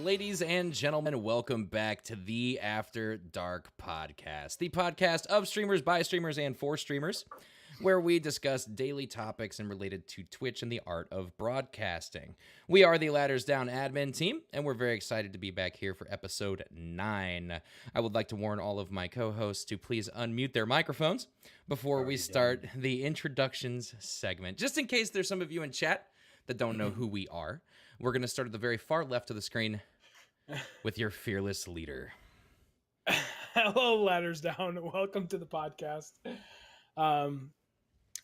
Ladies and gentlemen, welcome back to the After Dark podcast, the podcast of streamers, by streamers, and for streamers, where we discuss daily topics and related to Twitch and the art of broadcasting. We are the Ladders Down admin team, and we're very excited to be back here for episode 9. I would like to warn all of my co-hosts to please unmute their microphones before we start the introductions segment, just in case there's some of you in chat that don't know who we are. We're going to start at the very far left of the screen with your fearless leader. Hello, Ladders Down. Welcome to the podcast.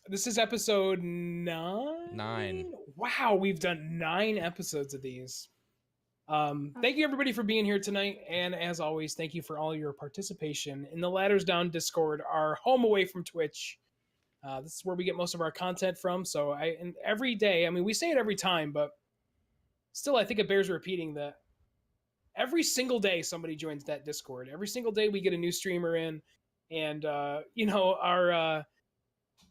This is episode 9. Wow, we've done 9 episodes of these. Thank you, everybody, for being here tonight. And as always, thank you for all your participation in the Ladders Down Discord, our home away from Twitch. This is where we get most of our content from. So and every day, I mean, we say it every time, but still, I think it bears repeating that every single day somebody joins that Discord. Every single day we get a new streamer in, and our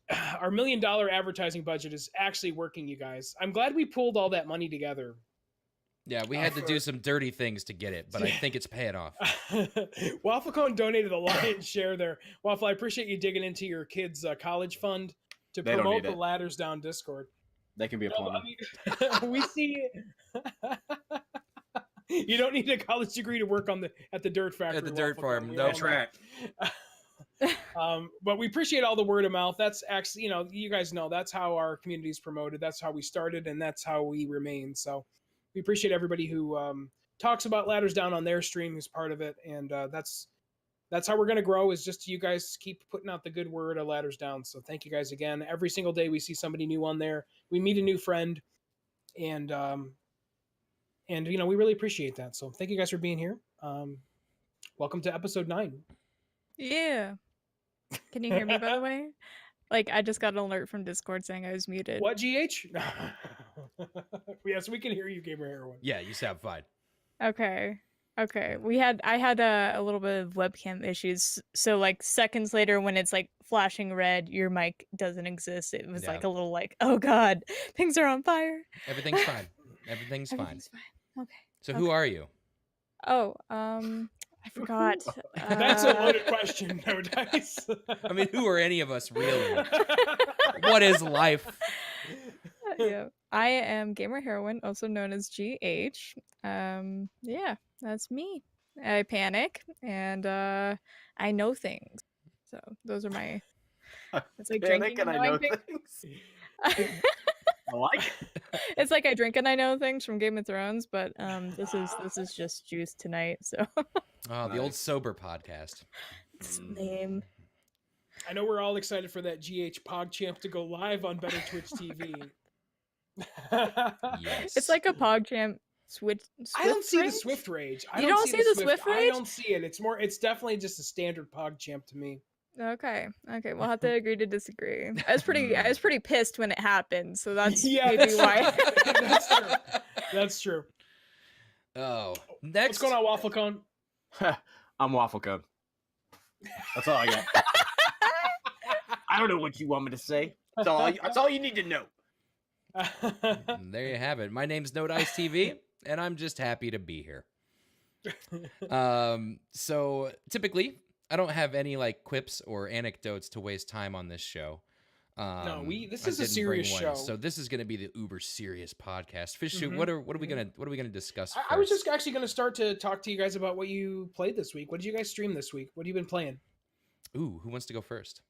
$1 million advertising budget is actually working, you guys. I'm glad we pulled all that money together. Yeah, we had to do some dirty things to get it, but I think it's paying off. Waffle Cone donated a lion's share there. Waffle, I appreciate you digging into your kids' college fund to promote the Ladders Down Discord. They can be a plumber. We see. You don't need a college degree to work at the dirt factory. At the dirt farm, no. That's right. But we appreciate all the word of mouth. That's actually, you guys know that's how our community is promoted. That's how we started, and that's how we remain. So we appreciate everybody who talks about Ladders Down on their stream, who's part of it, and that's how we're going to grow, is just you guys keep putting out the good word of Ladders Down. So thank you guys again. Every single day we see somebody new on there. We meet a new friend, and we really appreciate that. So thank you guys for being here. Welcome to episode 9. Yeah. Can you hear me, by the way? Like, I just got an alert from Discord saying I was muted. What, GH? Yes, we can hear you, Gamer Heroin. Yeah, you sound fine. Okay. I had a little bit of webcam issues. So like seconds later, when it's like flashing red, your mic doesn't exist. It was like a little like, oh God, things are on fire. Everything's fine. Everything's fine. Okay. So who are you? Oh, I forgot. That's a loaded question, no dice. I mean, who are any of us really? What is life? Yeah, I am Gamer Heroin, also known as GH. Yeah, that's me. I panic and I know things. So those are my. It's like Panic drinking and I know things. I like it. It's like I drink and I know things from Game of Thrones, but this is just juice tonight. So. Oh, the old sober podcast. It's name. I know we're all excited for that GH PogChamp to go live on Better Twitch TV. Yes. It's like a PogChamp Swift I don't see rage? the Swift Rage. You don't see the Swift Rage? I don't see it. It's definitely just a standard PogChamp to me. Okay, we'll have to agree to disagree. I was pretty pissed when it happened, so that's maybe that's why. That's true. Oh, next. What's going on, Waffle Cone? I'm Waffle Cone. That's all I got. I don't know what you want me to say. That's all you need to know. There you have it. My name's No Dice TV, and I'm just happy to be here. So typically, I don't have any like quips or anecdotes to waste time on this show. No, this is a serious show. So this is going to be the uber serious podcast. Fish Shoot, what are we gonna discuss? I was just actually going to start to talk to you guys about what you played this week. What did you guys stream this week? What have you been playing? Ooh, who wants to go first?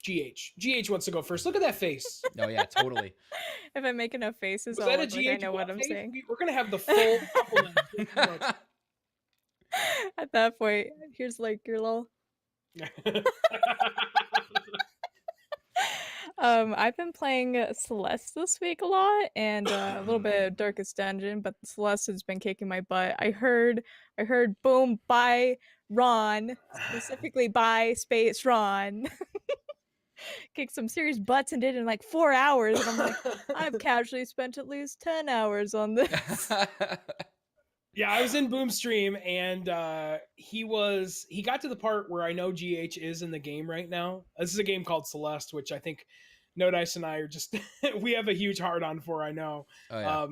GH wants to go first. Look at that face. Oh yeah, totally. If I make enough faces, Was I'll that a look like I GH know what I'm face? saying. We're going to have the full compliment. At that point, here's like your little. I've been playing Celeste this week a lot, and a little bit of Darkest Dungeon, but Celeste has been kicking my butt. I heard boom by Ron, specifically by Space Ron. Kicked some serious butts and did it in like 4 hours, and I'm like, I've casually spent at least 10 hours on this. Yeah, I was in Boom stream, and he got to the part where I know GH is in the game right now. This is a game called Celeste, which I think No Dice and I are just we have a huge hard on for. I know. Oh, yeah.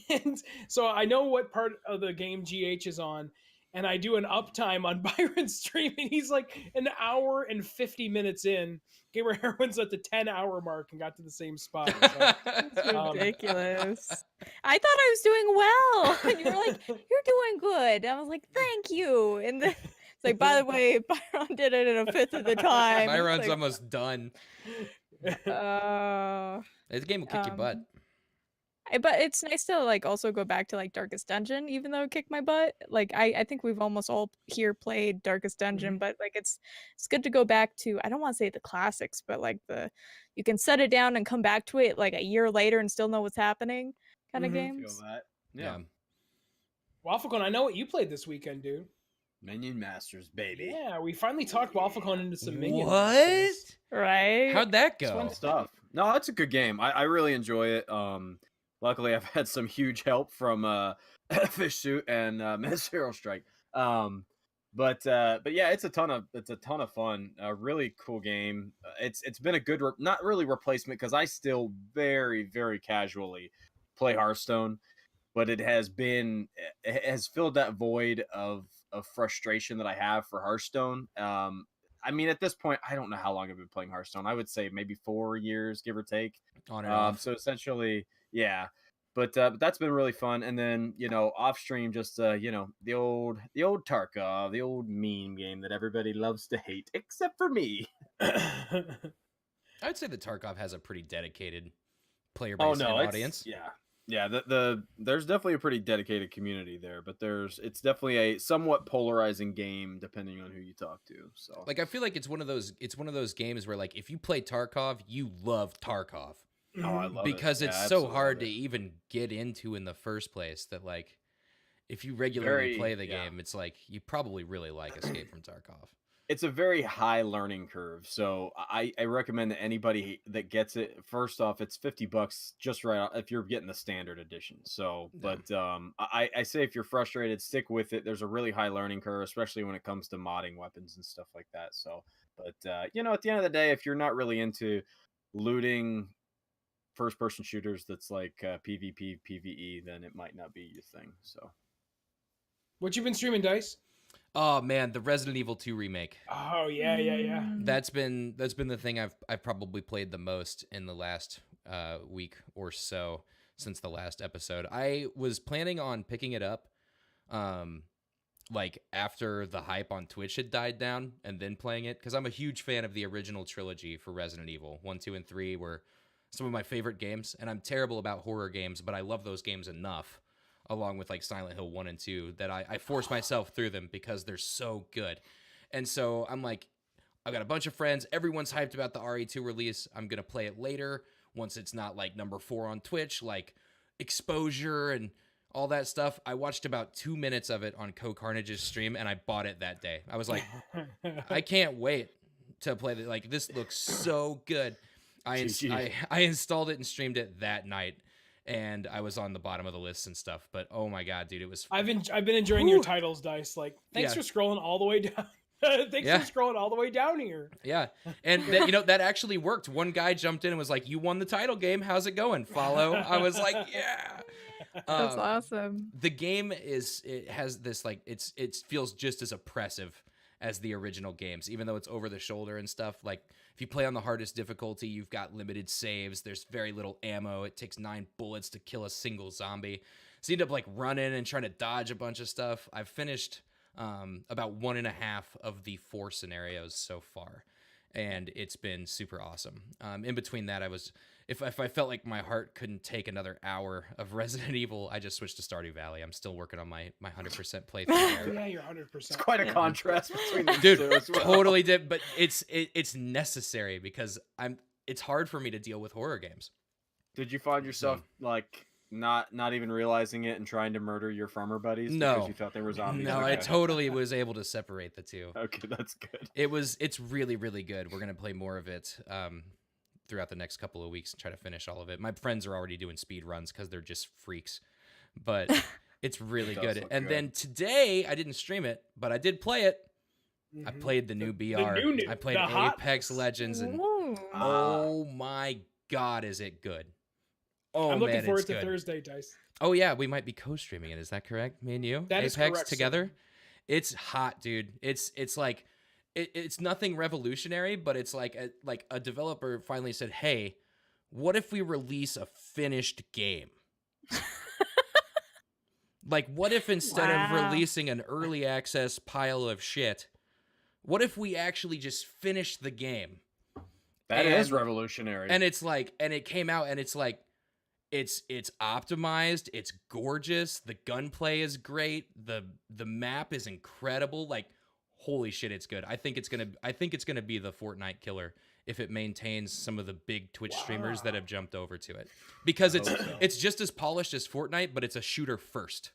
And so I know what part of the game GH is on, and I do an uptime on Byron's stream, and he's like an hour and 50 minutes in. Gamer Heroin's at the 10-hour mark and got to the same spot. So, It's ridiculous. I thought I was doing well. And you were like, you're doing good. I was like, thank you. And then it's like, by the way, Byron did it in a fifth of the time. Byron's Like, almost done. This game will kick your butt. But it's nice to like also go back to like Darkest Dungeon, even though it kicked my butt. Like I think we've almost all here played Darkest Dungeon, but like it's good to go back to, I don't want to say the classics, but like you can set it down and come back to it like a year later and still know what's happening kind of games. Feel that. Yeah. WaffleCon, I know what you played this weekend, dude. Minion Masters, baby. Yeah, we finally talked WaffleCon into some Minion What? Masters. Right? How'd that It's go? fun stuff. No, it's a good game. I really enjoy it. Luckily, I've had some huge help from Fish Suit and Ministerial Strike. But yeah, it's a ton of fun. A really cool game. It's been a good not really replacement, because I still very, very casually play Hearthstone, but it has filled that void of frustration that I have for Hearthstone. I mean, at this point, I don't know how long I've been playing Hearthstone. I would say maybe 4 years, give or take. On and off. So essentially, yeah. But that's been really fun. And then, off stream, just the old Tarkov, the old meme game that everybody loves to hate, except for me. I'd say that Tarkov has a pretty dedicated player base and audience. Yeah. There's definitely a pretty dedicated community there, but it's definitely a somewhat polarizing game depending on who you talk to. So like, I feel like it's one of those games where like if you play Tarkov, you love Tarkov. Oh, I love because it. it's so hard to even get into in the first place that like if you regularly play the game, it's like you probably really like Escape from Tarkov. It's a very high learning curve, so I recommend that anybody that gets it, first off, it's $50 just right if you're getting the standard edition. So, but I say if you're frustrated, stick with it. There's a really high learning curve, especially when it comes to modding weapons and stuff like that. So, but at the end of the day, if you're not really into looting first-person shooters that's like PvP, PvE, then it might not be your thing. So, what you been streaming, Dice? Oh man, the Resident Evil 2 remake. Oh yeah. That's been the thing I've probably played the most in the last week or so since the last episode. I was planning on picking it up like after the hype on Twitch had died down and then playing it, because I'm a huge fan of the original trilogy for Resident Evil. 1, 2, and 3 were some of my favorite games, and I'm terrible about horror games, but I love those games enough, along with like Silent Hill 1 and 2, that I force myself through them because they're so good. And so I'm like, I've got a bunch of friends. Everyone's hyped about the RE2 release. I'm going to play it later once it's not like number 4 on Twitch, like exposure and all that stuff. I watched about 2 minutes of it on Co-Carnage's stream, and I bought it that day. I was like, I can't wait to play it. Like, this looks so good. I installed it and streamed it that night, and I was on the bottom of the list and stuff. But oh my god, dude, it was. I've been enjoying your titles, Dice. Like, thanks for scrolling all the way down. Thanks for scrolling all the way down here. Yeah, and that actually worked. One guy jumped in and was like, "You won the title game. How's it going? Follow." I was like, "Yeah." That's awesome. The game has this like it feels just as oppressive as the original games, even though it's over the shoulder and stuff. Like, if you play on the hardest difficulty, you've got limited saves. There's very little ammo. It takes 9 bullets to kill a single zombie. So you end up like running and trying to dodge a bunch of stuff. I've finished about 1.5 of the 4 scenarios so far, and it's been super awesome. In between that, if I felt like my heart couldn't take another hour of Resident Evil, I just switched to Stardew Valley. I'm still working on my 100% playthrough there. Yeah, you're 100%. It's quite a contrast between the Dude, two as well. totally did, but it's necessary because it's hard for me to deal with horror games. Did you find yourself like not even realizing it and trying to murder your farmer buddies No. because you thought they were zombies? No, Okay. I totally was able to separate the two. Okay, that's good. It's really, really good. We're gonna play more of it throughout the next couple of weeks and try to finish all of it. My friends are already doing speed runs because they're just freaks, but it's really It does good. look And good. then today I didn't stream it, but I did play it. I played the new BR. new, I played the hot- Apex Legends, and Ooh. oh my god, is it good! Oh I'm looking man, forward it's to good. Thursday, Dice. Oh yeah, we might be co-streaming it. Is that correct? Me and you, That is Apex correct, sir. together. It's hot, dude. It's like it's nothing revolutionary, but it's like a developer finally said, "Hey, what if we release a finished game?" Like, what if instead of Wow. releasing an early access pile of shit, what if we actually just finish the game? That is And- revolutionary. And it's like, and it came out, and it's like, it's optimized, it's gorgeous, the gunplay is great, the map is incredible. Like, holy shit, it's good. I think it's gonna be the Fortnite killer if it maintains some of the big Twitch streamers that have jumped over to it, because I hope so. it's just as polished as Fortnite, but it's a shooter first.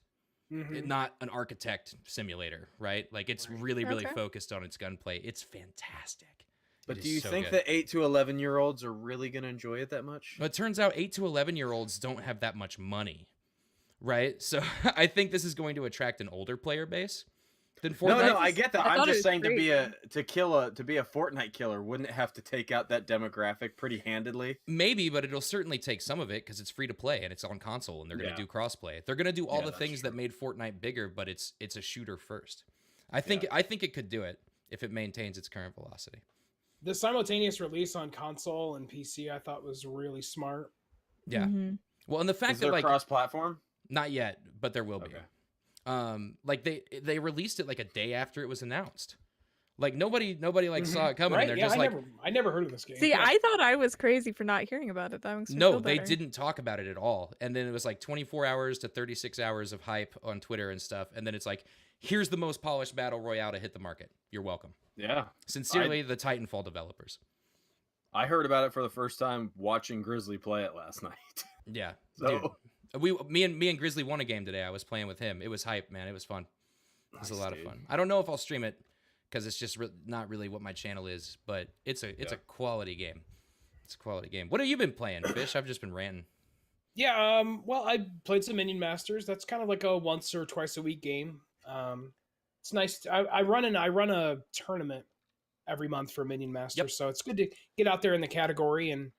Mhm. Not an architect simulator, right? Like, it's really Okay. focused on its gunplay. It's fantastic. But It do is you so think good. that 8 to 11-year-olds are really going to enjoy it that much? Well, it turns out 8 to 11-year-olds don't have that much money, right? So I think this is going to attract an older player base than Fortnite. No, I get that. I I'm thought it just was saying to great, be yeah. a to be a Fortnite killer, wouldn't it have to take out that demographic pretty handedly? Maybe, but it'll certainly take some of it because it's free to play and it's on console, and they're going to Yeah. do crossplay. They're going to do all Yeah, the that's things that true. made Fortnite bigger, but it's a shooter first. I think it could do it if it maintains its current velocity. The simultaneous release on console and PC, I thought was really smart. Yeah. Mhm. Well, and the fact Is that there like cross-platform? not yet, but there will be. Okay. Like they released it like a day after it was announced. Like nobody like saw it coming, Right? and they're Yeah, just I never heard of this game. See, Yeah. I thought I was crazy for not hearing about it. That makes me no, feel they better. didn't talk about it at all. And then it was like 24 hours to 36 hours of hype on Twitter and stuff. And then it's like, here's the most polished battle royale to hit the market. You're welcome. Yeah. Sincerely, the Titanfall developers. I heard about it for the first time watching Grizzly play it last night. Yeah, So dude. Me and Grizzly won a game today. I was playing with him. It was hype, man. It was fun. It was a Nice, lot of dude. fun. I don't know if I'll stream it because it's just not really what my channel is, but it's a quality game. It's a quality game. What have you been playing, Fish? I've just been ranting. Yeah, well, I played some Minion Masters. That's kind of like a once or twice a week game. It's nice. I run a tournament every month for Minion Masters, Yep. so it's good to get out there in the category. And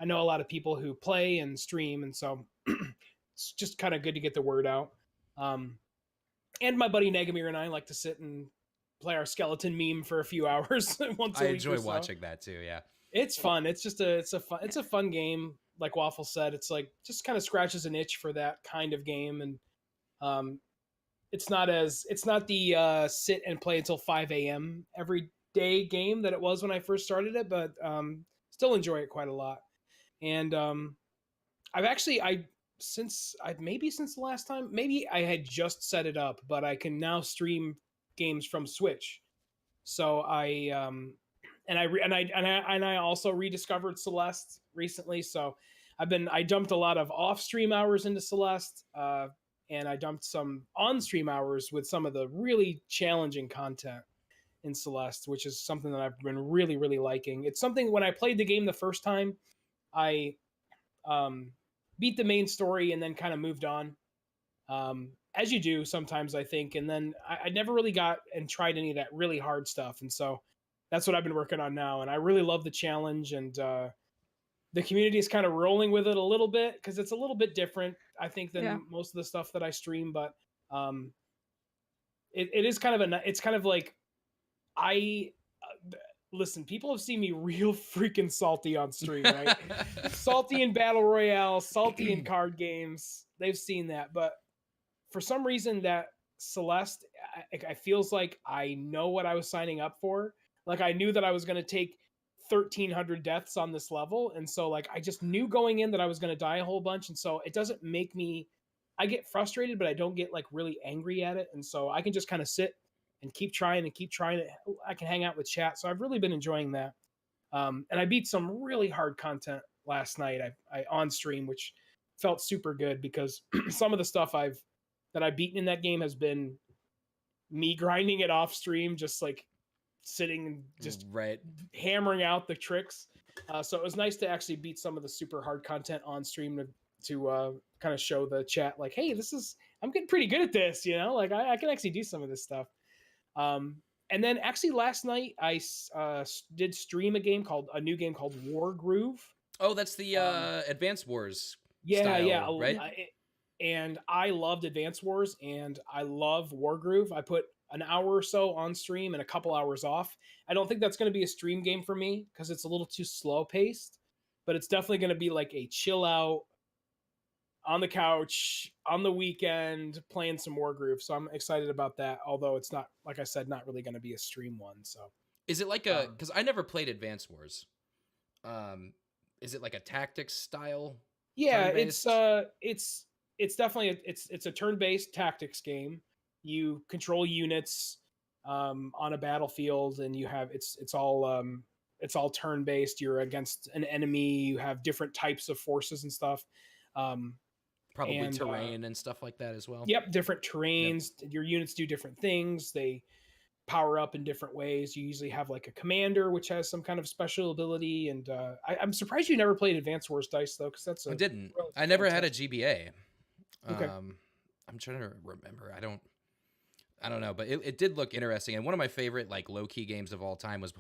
I know a lot of people who play and stream, and so it's just kind of good to get the word out. And my buddy Negamir and I like to sit and play our skeleton meme for a few hours once a I week. enjoy or so. watching that too. Yeah. It's fun. It's just it's a fun game. Like Waffle said, it's like just kind of scratches an itch for that kind of game, and it's not the sit and play until 5 a.m. every day game that it was when I first started it, but still enjoy it quite a lot. And since the last time, maybe I had just set it up, but I can now stream games from Switch. So I also rediscovered Celeste recently. So I dumped a lot of off-stream hours into Celeste, and I dumped some on-stream hours with some of the really challenging content in Celeste, which is something that I've been really, really liking. It's something when I played the game the first time, I beat the main story and then kind of moved on, as you do sometimes, I think. And then I never really got and tried any of that really hard stuff, and so that's what I've been working on now. And I really love the challenge, and the community is kind of rolling with it a little bit because it's a little bit different, I think, than most of the stuff that I stream. But it is kind of it's kind of like listen, people have seen me real freaking salty on stream, right? Salty in battle royale, salty in card games. They've seen that, but for some reason that Celeste, I feels like I know what I was signing up for. Like I knew that I was going to take 1,300 deaths on this level, and so like I just knew going in that I was going to die a whole bunch, and so it doesn't make me. I get frustrated, but I don't get like really angry at it, and so I can just kind of sit and keep trying and keep trying it. I can hang out with chat, so I've really been enjoying that. And I beat some really hard content last night. I on stream, which felt super good because some of the stuff that I've beaten in that game has been me grinding it off stream, just like sitting and just hammering out the tricks. So it was nice to actually beat some of the super hard content on stream to kind of show the chat like, hey, I'm getting pretty good at this, like I can actually do some of this stuff. And then actually last night I did stream a new game called War Groove. Oh, that's the Advanced Wars. style, right? And I loved Advance Wars and I love Wargroove. I put an hour or so on stream and a couple hours off. I don't think that's going to be a stream game for me because it's a little too slow paced, but it's definitely going to be like a chill out on the couch on the weekend playing some Wargroove. So I'm excited about that. Although it's not, like I said, not really going to be a stream one. So is it like a, because I never played Advance Wars. Is it like a tactics style? Yeah, turn-based? it's definitely it's a turn-based tactics game. You control units on a battlefield, and you have it's all turn-based. You're against an enemy. You have different types of forces and stuff. Probably and, terrain and stuff like that as well. Yep, different terrains. Yep. Your units do different things. They power up in different ways. You usually have like a commander, which has some kind of special ability. And I'm surprised you never played Advance Wars Dice though, because that's I didn't. I never had a GBA. Okay. I'm trying to remember. I don't know, but it did look interesting. And one of my favorite like low key games of all time was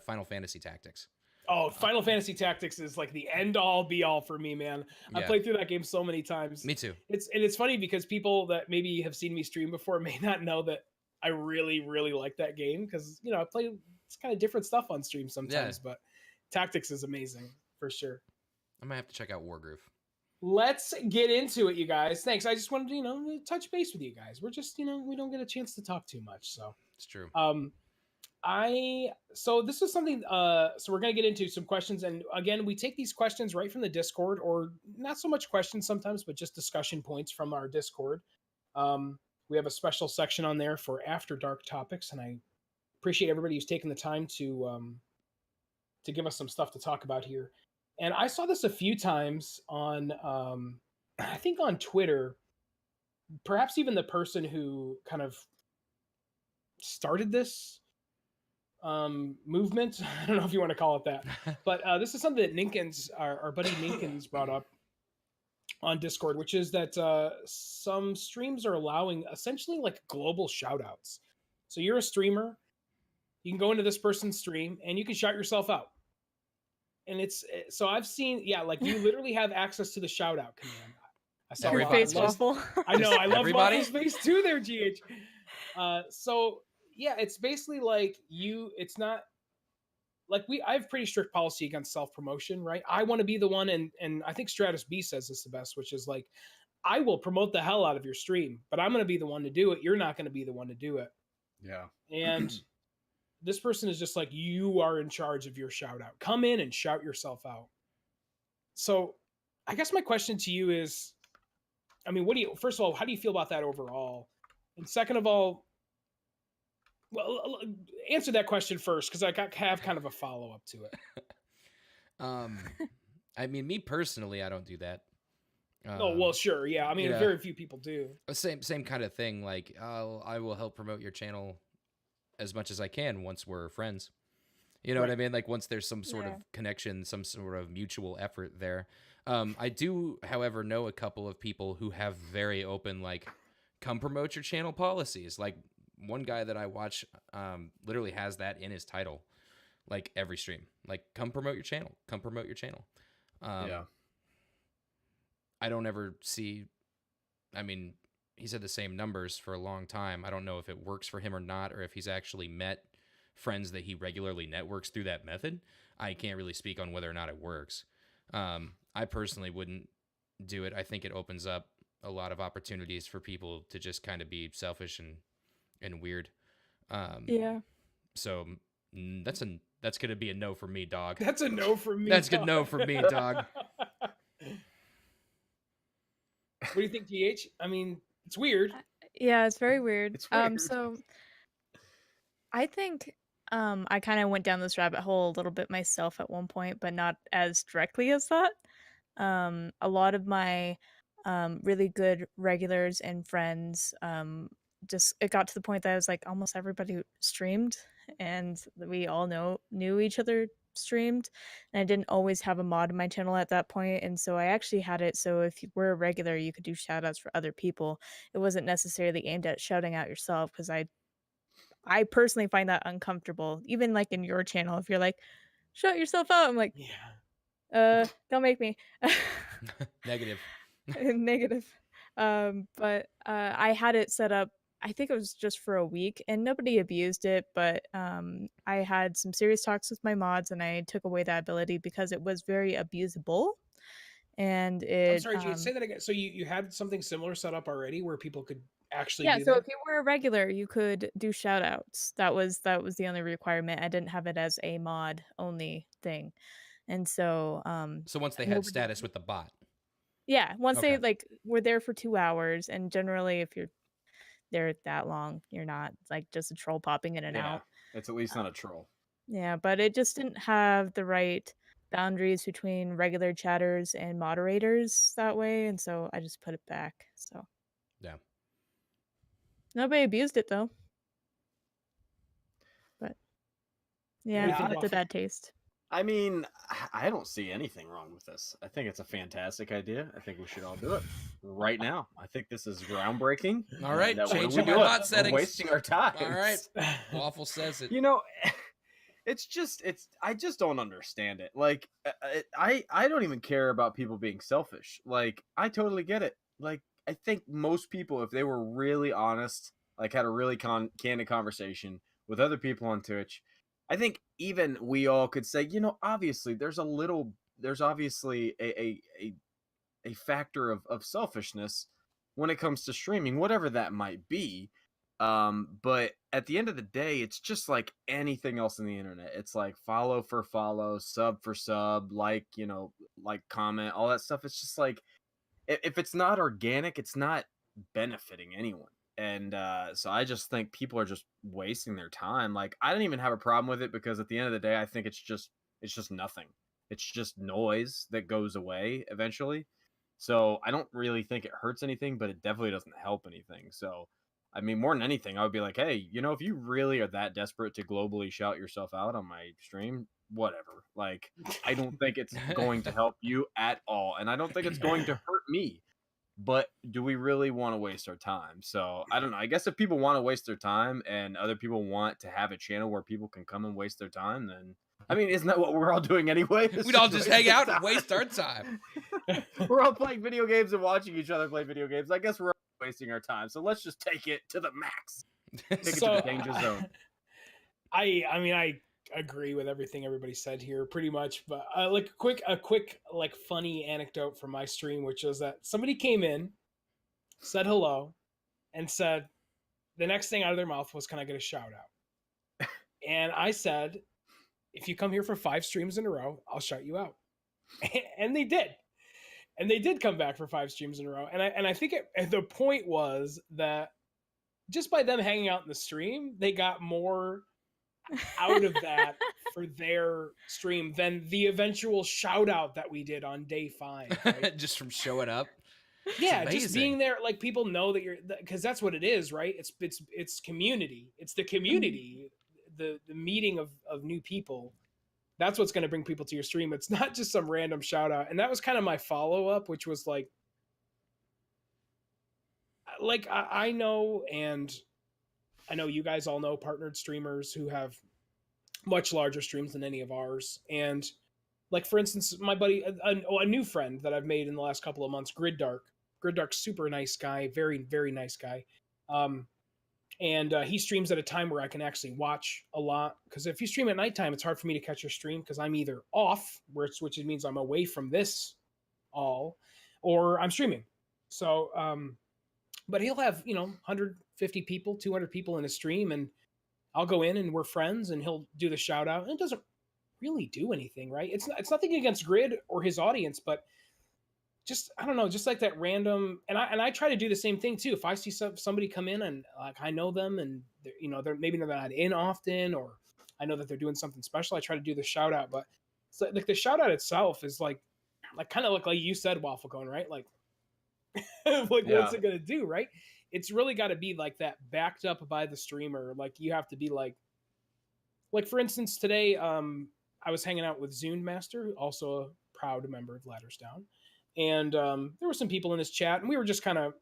Final Fantasy Tactics. Oh, Final Fantasy Tactics is like the end all be all for me, man. I played through that game so many times. Me too. It's funny because people that maybe have seen me stream before may not know that I really, really like that game because, I play it's kind of different stuff on stream sometimes, but Tactics is amazing for sure. I might have to check out Wargroove. Let's get into it, you guys. Thanks. I just wanted to, touch base with you guys. We're just, we don't get a chance to talk too much, so. It's true. So this is something, so we're going to get into some questions. And again, we take these questions right from the Discord, or not so much questions sometimes, but just discussion points from our Discord. We have a special section on there for After Dark topics, and I appreciate everybody who's taken the time to give us some stuff to talk about here. And I saw this a few times on, I think on Twitter, perhaps even the person who kind of started this movement. I don't know if you want to call it that, but this is something that Ninkins, our buddy Ninkins, brought up on Discord, which is that some streams are allowing essentially like global shout outs. So you're a streamer, you can go into this person's stream and you can shout yourself out. And so I've seen, like you literally have access to the shout out command. I saw your face waffle. I know, I love Everybody? Waffle's face too there, GH. So yeah, it's basically like it's not like I have pretty strict policy against self-promotion, right? I want to be the one, and I think Stratus B says this the best, which is like, I will promote the hell out of your stream, but I'm going to be the one to do it. You're not going to be the one to do it. Yeah. And this person is just like, you are in charge of your shout out. Come in and shout yourself out. So I guess my question to you is, I mean, first of all, how do you feel about that overall? And second of all, well, answer that question first, because I have kind of a follow-up to it. I mean, me personally, I don't do that. Oh, well, sure. Yeah. I mean, very few people do. Same kind of thing. Like, I will help promote your channel as much as I can once we're friends. You know what I mean? Like, once there's some sort of connection, some sort of mutual effort there. I do, however, know a couple of people who have very open, like, come promote your channel policies. Like, one guy that I watch literally has that in his title, like every stream. Like, come promote your channel. Come promote your channel. I don't ever see, I mean, he's had the same numbers for a long time. I don't know if it works for him or not, or if he's actually met friends that he regularly networks through that method. I can't really speak on whether or not it works. I personally wouldn't do it. I think it opens up a lot of opportunities for people to just kind of be selfish and weird. So that's going to be a no for me, dog. That's a no for me. That's a no for me, dog. What do you think, GH? I mean, it's weird. Yeah, it's very weird. It's weird. So I think I kind of went down this rabbit hole a little bit myself at one point, but not as directly as that. A lot of my really good regulars and friends, it got to the point that I was like, almost everybody streamed, and we all knew each other streamed, and I didn't always have a mod in my channel at that point, and so I actually had it so if you were a regular, you could do shout outs for other people. It wasn't necessarily aimed at shouting out yourself, because I personally find that uncomfortable. Even like in your channel, if you're like, shout yourself out, I'm like, don't make me. Negative. Negative. But I had it set up. I think it was just for a week, and nobody abused it. But I had some serious talks with my mods, and I took away that ability because it was very abusable. And I'm it, sorry, Jade, say that again. So you had something similar set up already where people could actually yeah. do So that? if you were a regular, you could do shout outs. That was the only requirement. I didn't have it as a mod only thing, and so So once they had nobody. status with the bot. Yeah, once Okay. they like were there for 2 hours, and generally, if you're there that long, you're not like just a troll popping in and Yeah, out. it's at least not a troll. Yeah, but it just didn't have the right boundaries between regular chatters and moderators that way, and so I just put it back. So Yeah. nobody abused it though, but yeah, What do it you think, left a Waffle? bad taste. I mean, I don't see anything wrong with this. I think it's a fantastic idea. I think we should all do it right now. I think this is groundbreaking. All right, And, what are changing we my doing? bot We're settings. wasting our time. All right. Waffle says it. You know, I just don't understand it. Like, I don't even care about people being selfish. Like, I totally get it. Like, I think most people, if they were really honest, like had a really candid conversation with other people on Twitch, I think even we all could say, obviously there's obviously a factor of selfishness when it comes to streaming, whatever that might be. But at the end of the day, it's just like anything else in the internet. It's like follow for follow, sub for sub, like, like comment, all that stuff. It's just like if it's not organic, it's not benefiting anyone. And so I just think people are just wasting their time. Like, I don't even have a problem with it because at the end of the day, I think it's just nothing. It's just noise that goes away eventually. So I don't really think it hurts anything, but it definitely doesn't help anything. So I mean, more than anything, I would be like, hey, if you really are that desperate to globally shout yourself out on my stream, whatever. Like, I don't think it's going to help you at all, and I don't think it's going to hurt me. But do we really want to waste our time? So I don't know. I guess if people want to waste their time and other people want to have a channel where people can come and waste their time, then I mean, isn't that what we're all doing anyway? We'd all just hang out and waste our time. We're all playing video games and watching each other play video games. I guess we're all wasting our time. So let's just take it to the max. Take it to the danger zone. I mean, I agree with everything everybody said here pretty much, but like a quick like funny anecdote from my stream, which was that somebody came in, said hello, and said the next thing out of their mouth was, can I get a shout out? And I said, if you come here for 5 streams in a row, I'll shout you out. And they did come back for 5 streams in a row. And I think the point was that just by them hanging out in the stream, they got more out of that for their stream than the eventual shout out that we did on day 5. Right? Just from showing up. Yeah, just being there, like people know that you're, because that's what it is, right? It's community. It's the community, the meeting of new people. That's what's going to bring people to your stream. It's not just some random shout out. And that was kind of my follow up, which was like I know, and I know you guys all know partnered streamers who have much larger streams than any of ours. And like, for instance, my buddy, a new friend that I've made in the last couple of months, Griddark's super nice guy, very, very nice guy. And he streams at a time where I can actually watch a lot. Because if you stream at nighttime, it's hard for me to catch your stream because I'm either off, which means I'm away from this all, or I'm streaming. So, but he'll have 150 people, 200 people in a stream, and I'll go in and we're friends, and he'll do the shout out, and it doesn't really do anything, right? It's nothing against Grid or his audience, but just, I don't know, just like that random, and I try to do the same thing too. If I see somebody come in and like I know them and they're maybe they're not in often, or I know that they're doing something special, I try to do the shout out. But it's like the shout out itself is like kind of like you said, Waffle Cone, right? Like what's it gonna do, right? It's really got to be like that, backed up by the streamer. Like you have to be like for instance today, I was hanging out with Zune Master, also a proud member of Ladders Down. And there were some people in his chat, and we were just kind of,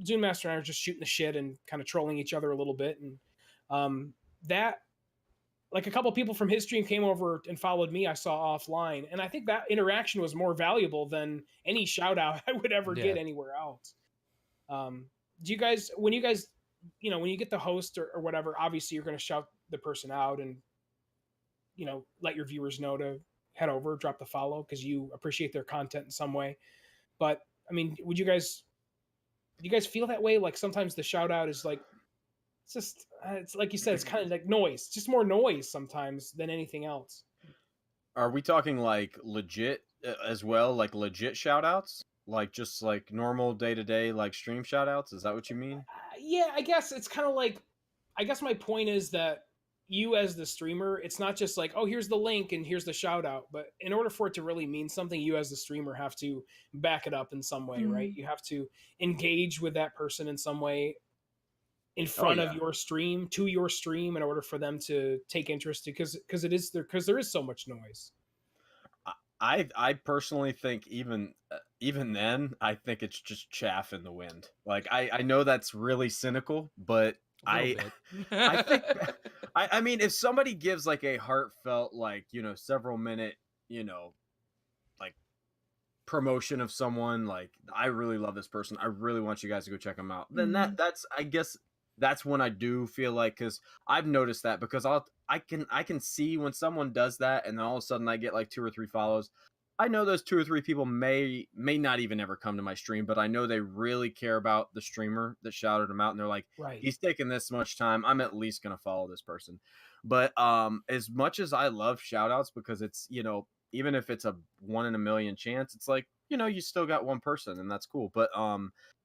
Zune Master and I were just shooting the shit and kind of trolling each other a little bit. And that like a couple people from his stream came over and followed me. I saw offline, and I think that interaction was more valuable than any shout out I would ever get anywhere else. Do you guys, when you guys, when you get the host or whatever, obviously you're going to shout the person out and let your viewers know to head over, drop the follow because you appreciate their content in some way. But I mean, do you guys feel that way? Like sometimes the shout out is like, it's just, it's like you said, it's kind of like noise, just more noise sometimes than anything else. Are we talking like legit as well? Like legit shout outs? Like just like normal day to day, like stream shout outs? Is that what you mean? Yeah, I guess it's kind of like, I guess my point is that you as the streamer, it's not just like, oh, here's the link and here's the shout out. But in order for it to really mean something, you as the streamer have to back it up in some way, right? You have to engage with that person in some way in front of your stream, to your stream, in order for them to take interest, because there is so much noise. I personally think even then, I think it's just chaff in the wind. Like I know that's really cynical, but I think I mean, if somebody gives like a heartfelt, like, several minute, like promotion of someone, like, I really love this person, I really want you guys to go check them out, then that's I guess that's when I do feel like, because I've noticed that, because I can see when someone does that and then all of a sudden I get like 2 or 3 follows. I know those 2 or 3 people may not even ever come to my stream, but I know they really care about the streamer that shouted them out, and they're like, he's taking this much time, I'm at least gonna follow this person. But as much as I love shout outs, because it's, even if it's a 1 in a million chance, it's like, you still got one person, and that's cool. But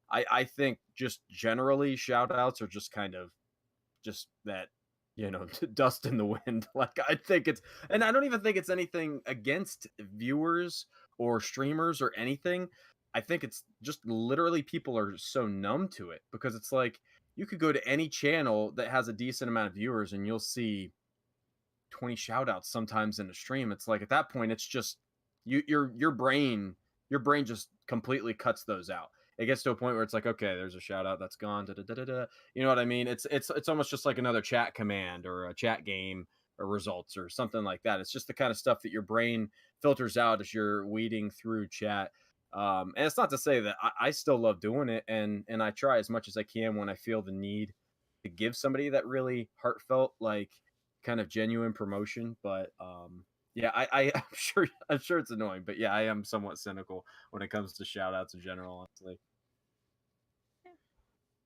I think just generally shout outs are just kind of just that, dust in the wind. Like, I think it's, and I don't even think it's anything against viewers or streamers or anything. I think it's just literally people are so numb to it, because it's like, you could go to any channel that has a decent amount of viewers and you'll see 20 shout outs sometimes in a stream. It's like, at that point, it's just your brain just completely cuts those out. It gets to a point where it's like, okay, there's a shout out that's gone. Da, da, da, da, da. You know what I mean? It's almost just like another chat command or a chat game or results or something like that. It's just the kind of stuff that your brain filters out as you're weeding through chat. And it's not to say that I still love doing it, and I try as much as I can when I feel the need to give somebody that really heartfelt, like, kind of genuine promotion. But yeah, I'm sure it's annoying, but yeah, I am somewhat cynical when it comes to shout outs in general, honestly.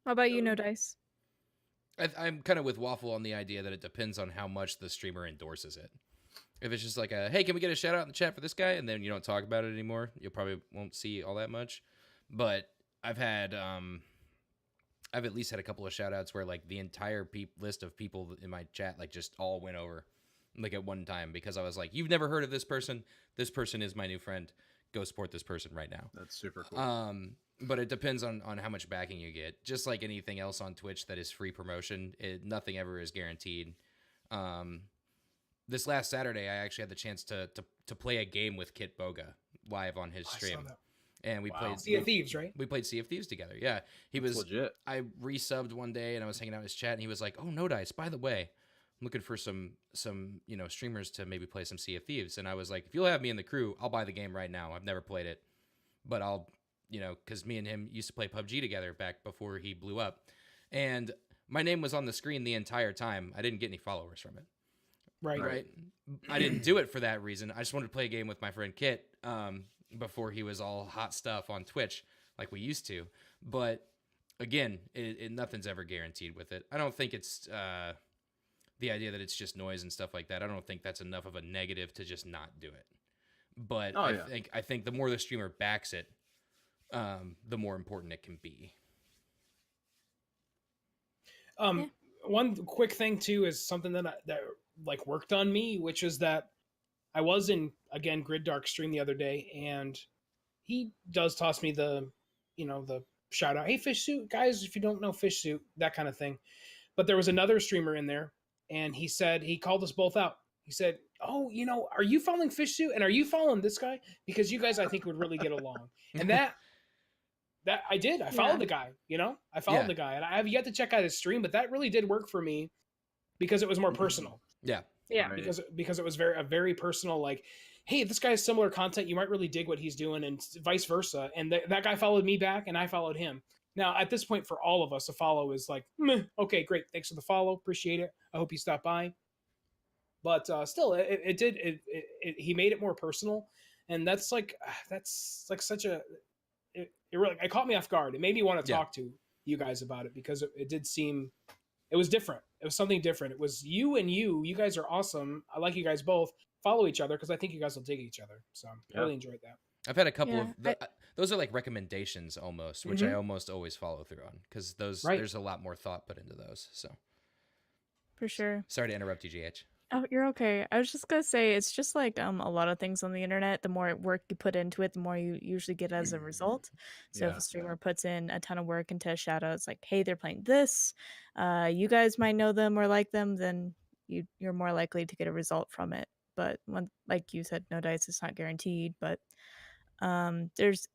How about you, No Dice? I'm kind of with Waffle on the idea that it depends on how much the streamer endorses it. If it's just like hey, can we get a shout out in the chat for this guy? And then you don't talk about it anymore, you probably won't see all that much. But I've at least had a couple of shout outs where like the entire list of people in my chat like just all went over like at one time, because I was like, you've never heard of this person is my new friend, go support this person right now. That's super cool. But it depends on how much backing you get. Just like anything else on Twitch that is free promotion, nothing ever is guaranteed. This last Saturday, I actually had the chance to play a game with Kit Boga live on his stream. And we played Sea of Thieves, right? We played Sea of Thieves together. Yeah. That's was legit. I resubbed one day and I was hanging out in his chat, and he was like, oh, No Dice, by the way, I'm looking for some streamers to maybe play some Sea of Thieves. And I was like, if you'll have me in the crew, I'll buy the game right now. I've never played it, but I'll, because me and him used to play PUBG together back before he blew up. And my name was on the screen the entire time. I didn't get any followers from it. Right. I didn't do it for that reason. I just wanted to play a game with my friend Kit before he was all hot stuff on Twitch like we used to. But again, nothing's ever guaranteed with it. I don't think it's the idea that it's just noise and stuff like that. I don't think that's enough of a negative to just not do it. But I think the more the streamer backs it, the more important it can be. One quick thing too is something that like worked on me, which is that I was in, again, Grid Dark stream the other day, and he does toss me the shout out, hey, Fish Suit guys, if you don't know Fish Suit, that kind of thing. But there was another streamer in there, and he said, he called us both out. He said, oh, are you following Fish Suit, and are you following this guy? Because you guys, I think, would really get along. And that I did. I followed the guy, I followed the guy, and I have yet to check out his stream, but that really did work for me because it was more personal. Yeah. Yeah. Right. because it was a very personal, like, hey, this guy has similar content, you might really dig what he's doing, and vice versa. And that guy followed me back, and I followed him. Now, at this point, for all of us, a follow is like, meh, okay, great, thanks for the follow, appreciate it. I hope you stop by. But still, he made it more personal, and that's like such a it really, it caught me off guard. It made me want to Yeah. talk to you guys about it, because it did seem, it was different. It was something different. It was you and you guys are awesome. I like you guys both. Follow each other, because I think you guys will dig each other. So I really enjoyed that. I've had a couple Yeah, of those are like recommendations almost, which I almost always follow through on, because those there's a lot more thought put into those. So for sure. sorry to interrupt you, GH. Oh, you're okay. I was just gonna say it's just like a lot of things on the internet. The more work you put into it, the more you usually get as a result. So if Yeah. a streamer puts in a ton of work into a shout out, it's like, hey, they're playing this. You guys might know them or like them, then you're more likely to get a result from it. But when, like you said, no dice, it's not guaranteed. But there's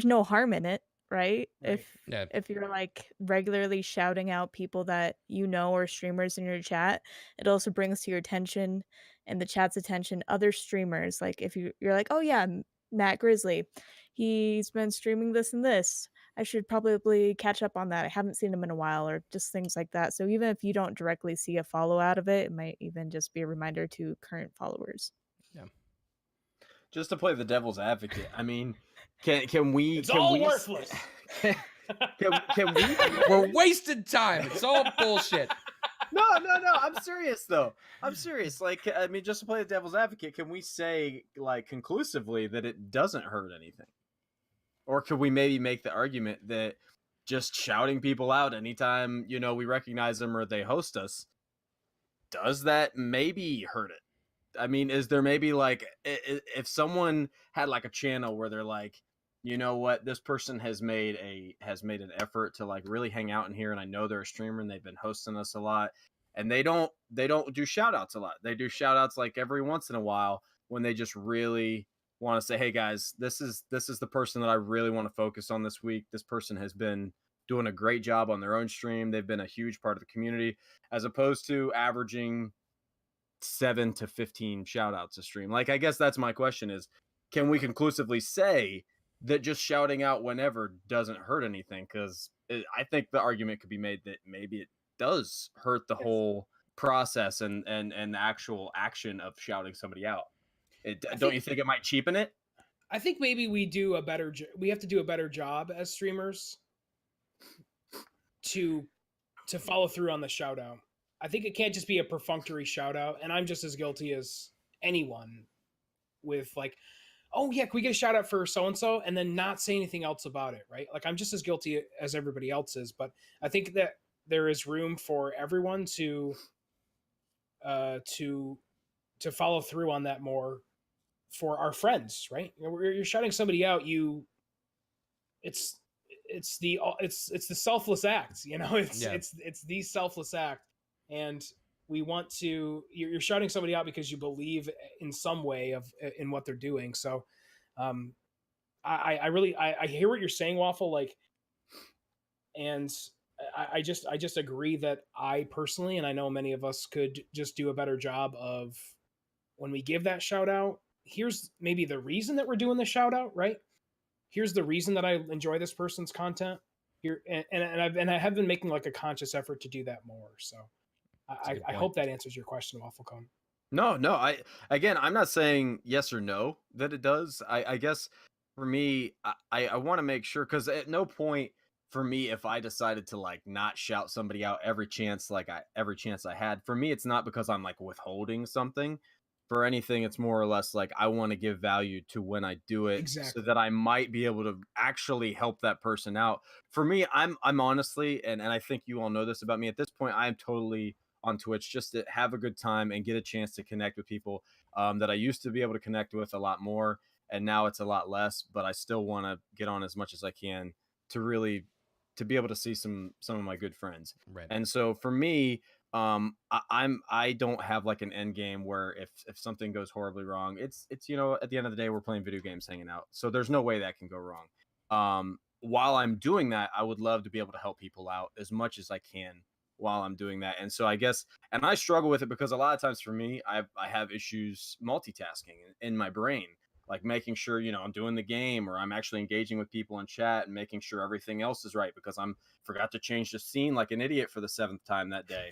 no harm in it, right? Right. If you're like regularly shouting out people that you know or streamers in your chat, it also brings to your attention and the chat's attention other streamers. Like if you're like, oh yeah, Matt Grizzly, he's been streaming this and this. I should probably catch up on that. I haven't seen him in a while, or just things like that. So even if you don't directly see a follow out of it, it might even just be a reminder to current followers. Yeah. Just to play the devil's advocate, I mean, can we? It's can all we, worthless. Can we? We're wasting time. It's all bullshit. No. I'm serious though. I'm serious. Like, I mean, just to play the devil's advocate, can we say like conclusively that it doesn't hurt anything, or could we maybe make the argument that just shouting people out anytime we recognize them or they host us, does that maybe hurt it? I mean, is there maybe like if someone had like a channel where they're like, you know what, this person has made an effort to like really hang out in here, and I know they're a streamer and they've been hosting us a lot, and they don't do shout outs a lot. They do shout outs like every once in a while when they just really want to say, hey guys, this is the person that I really want to focus on this week. This person has been doing a great job on their own stream. They've been a huge part of the community, as opposed to averaging 7 to 15 shout outs a stream. Like, I guess that's my question is, can we conclusively say that just shouting out whenever doesn't hurt anything? Because I think the argument could be made that maybe it does hurt the whole process and the actual action of shouting somebody out. Don't you think it might cheapen it? I think maybe we have to do a better job as streamers to follow through on the shout out. I think it can't just be a perfunctory shout out, and I'm just as guilty as anyone with like, oh yeah, can we get a shout out for so and so, and then not say anything else about it, right? Like, I'm just as guilty as everybody else is, but I think that there is room for everyone to follow through on that more for our friends, right? You're shouting somebody out, it's the selfless act, it's the selfless act. And we want to, you're shouting somebody out because you believe in some way in what they're doing. So I really hear what you're saying, Waffle, like, and I just agree that I personally, and I know many of us, could just do a better job of, when we give that shout out, here's maybe the reason that we're doing the shout out, right? Here's the reason that I enjoy this person's content here. And I have been making like a conscious effort to do that more. So I hope that answers your question, Waffle Cone. No. I'm not saying yes or no that it does. I guess for me, I want to make sure, because at no point for me, if I decided to like not shout somebody out every chance I had, for me, it's not because I'm like withholding something for anything. It's more or less like I want to give value to when I do it, Exactly. so that I might be able to actually help that person out. For me, I'm honestly, and I think you all know this about me at this point, I am totally on Twitch just to have a good time and get a chance to connect with people that I used to be able to connect with a lot more, and now it's a lot less, but I still want to get on as much as I can to really to be able to see some of my good friends. Right. And so for me, I don't have like an end game where if something goes horribly wrong, it's at the end of the day, we're playing video games, hanging out, so there's no way that can go wrong. While I'm doing that, I would love to be able to help people out as much as I can while I'm doing that. And so I guess, and I struggle with it because a lot of times for me, I have issues multitasking in my brain, like making sure, you know, I'm doing the game or I'm actually engaging with people in chat and making sure everything else is right because I'm forgot to change the scene like an idiot for the 7th time that day.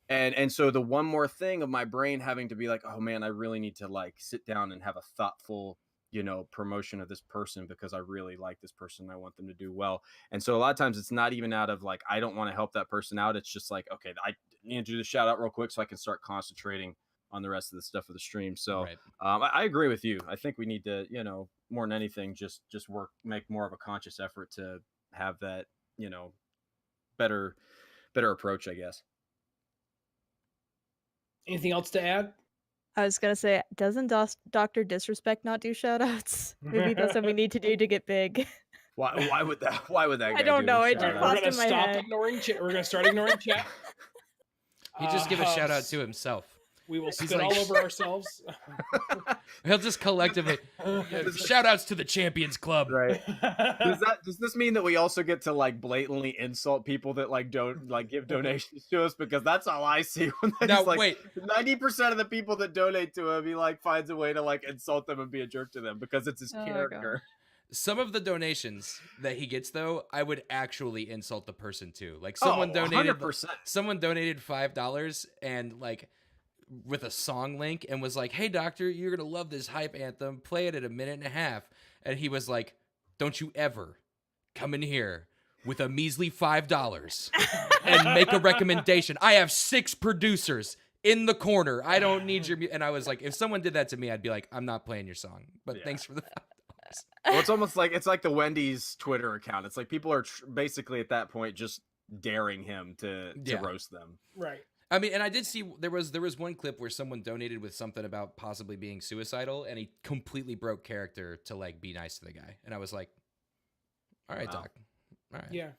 And so the one more thing of my brain having to be like, oh man, I really need to like sit down and have a thoughtful, you know, promotion of this person because I really like this person. I want them to do well. And so a lot of times it's not even out of like, I don't want to help that person out. It's just like, okay, I need to do the shout out real quick so I can start concentrating on the rest of the stuff of the stream. So Right. I agree with you. I think we need to, you know, more than anything, just make more of a conscious effort to have that, you know, better approach, I guess. Anything else to add? I was gonna say, doesn't Dr. Disrespect not do shoutouts? Maybe that's what we need to do to get big. Why would that guy I don't do know, a it just shout out? We're popped gonna in my stop head. ignoring chat. We're gonna start ignoring chat. He just give a shout out to himself. We will He's spit like- all over ourselves. He'll just collectively shout outs to the Champions Club. Right. Does this mean that we also get to like blatantly insult people that like don't like give donations to us? Because that's all I see when Now, he's like wait. 90% of the people that donate to him, he like finds a way to like insult them and be a jerk to them because it's his Oh my character. Some of the donations that he gets, though, I would actually insult the person too. Like someone donated, 100%. someone donated $5 and like with a song link and was like, "Hey, doctor, you're gonna love this hype anthem. Play it at 1.5 minutes." And he was like, "Don't you ever come in here with a measly $5 and make a recommendation. I have 6 producers in the corner. I don't need your." And I was like, if someone did that to me, I'd be like, "I'm not playing your song, but Yeah. thanks for the." Well, it's almost like it's like the Wendy's Twitter account. It's like people are basically at that point just daring him to Yeah. roast them. Right. I mean, and I did see there was one clip where someone donated with something about possibly being suicidal, and he completely broke character to like be nice to the guy, and I was like, "All right, Wow. doc, all right." Yeah.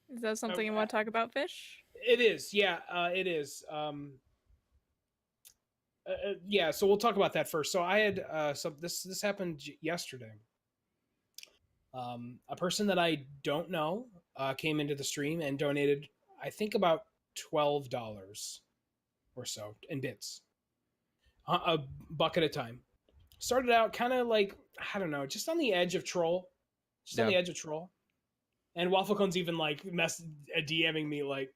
Is that something you want to talk about, Fish? It is. Yeah. It is. Yeah. So we'll talk about that first. So I had this happened yesterday. A person that I don't know came into the stream and donated, I think, about $12 or so in bits, a buck at a time. Started out kind of like, I don't know, just on the edge of troll, on the edge of troll. And WaffleCone's even like DMing me like,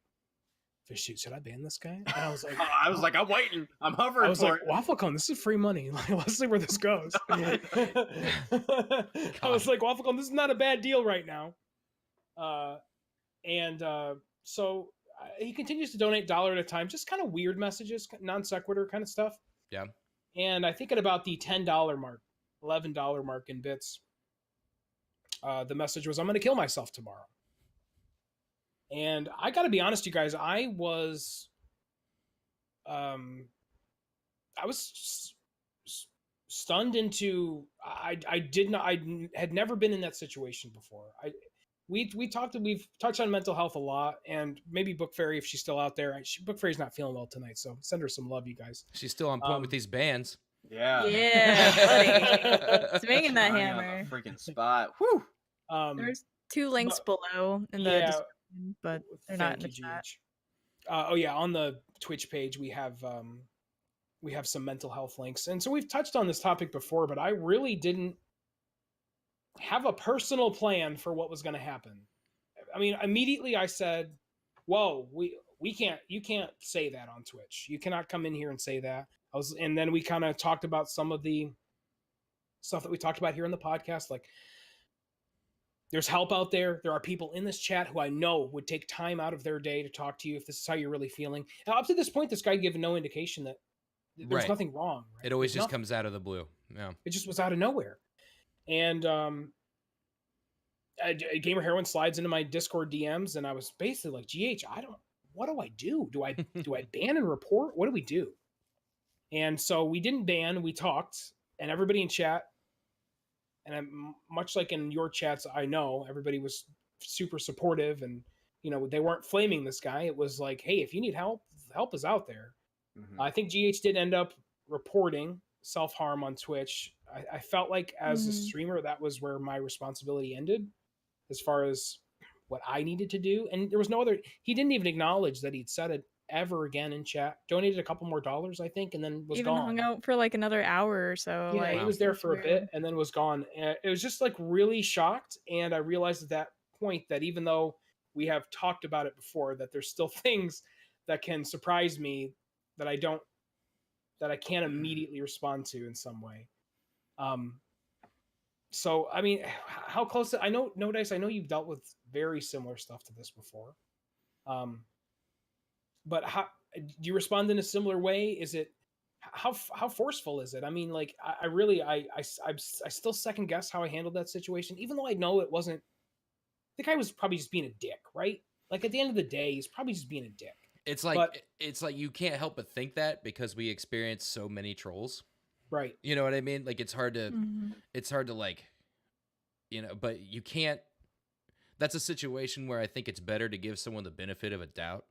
"Fish shoot, should I ban this guy?" And I was like, I'm waiting. I'm hovering I was for like, WaffleCone, this is free money. Like, let's see where this goes. I was like, WaffleCone, this is not a bad deal right now. So he continues to donate $1 at a time, just kind of weird messages, non sequitur kind of stuff. Yeah. And I think at about the $10 mark, $11 mark in bits, the message was, "I'm going to kill myself tomorrow." And I got to be honest, you guys, I was stunned into, I had never been in that situation before. We've touched on mental health a lot, and maybe Book Fairy, if she's still out there. Book Fairy's not feeling well tonight, so send her some love, you guys. She's still on point with these bands. Yeah. Yeah, buddy. Swinging that Lying on hammer. the freaking spot. Whew. There's 2 links below in the description, but they're not in the chat. Oh yeah, on the Twitch page we have some mental health links, and so we've touched on this topic before, but I really didn't have a personal plan for what was going to happen. I mean, immediately I said, "Whoa, you can't say that on Twitch. You cannot come in here and say that." And then we kind of talked about some of the stuff that we talked about here in the podcast, like there's help out there. There are people in this chat who I know would take time out of their day to talk to you if this is how you're really feeling. Now, up to this point, this guy gave no indication that there's Right. nothing wrong. Right? It always There's just nothing. comes out of the blue. Yeah. It just was out of nowhere. And Gamer Heroin slides into my Discord DMs, and I was basically like, "GH, what do I do? Do I ban and report? What do we do?" And so we didn't ban. We talked, and everybody in chat, and I'm much like in your chats, I know everybody was super supportive, and they weren't flaming this guy. It was like, "Hey, if you need help is out there." Mhm. I think GH did end up reporting self-harm on Twitch. I felt like as a streamer, that was where my responsibility ended, as far as what I needed to do. And there was no other, he didn't even acknowledge that he'd said it ever again in chat. Donated a couple more dollars, I think, and then was Even gone. hung out for like another hour or so. Yeah, like, he was there for a bit and then was gone. It was just like really shocked. And I realized at that point that even though we have talked about it before, that there's still things that can surprise me that that I can't immediately respond to in some way. So I mean, how close? I know, No Dice. I know you've dealt with very similar stuff to this before. But how do you respond in a similar way? Is it how forceful is it? I mean, like I really I still second guess how I handled that situation, even though I know it wasn't. The guy was probably just being a dick, right? Like at the end of the day, he's probably just being a dick. It's like you can't help but think that because we experience so many trolls. Right. You know what I mean? Like it's hard to like, you know, but you can't. That's a situation where I think it's better to give someone the benefit of a doubt.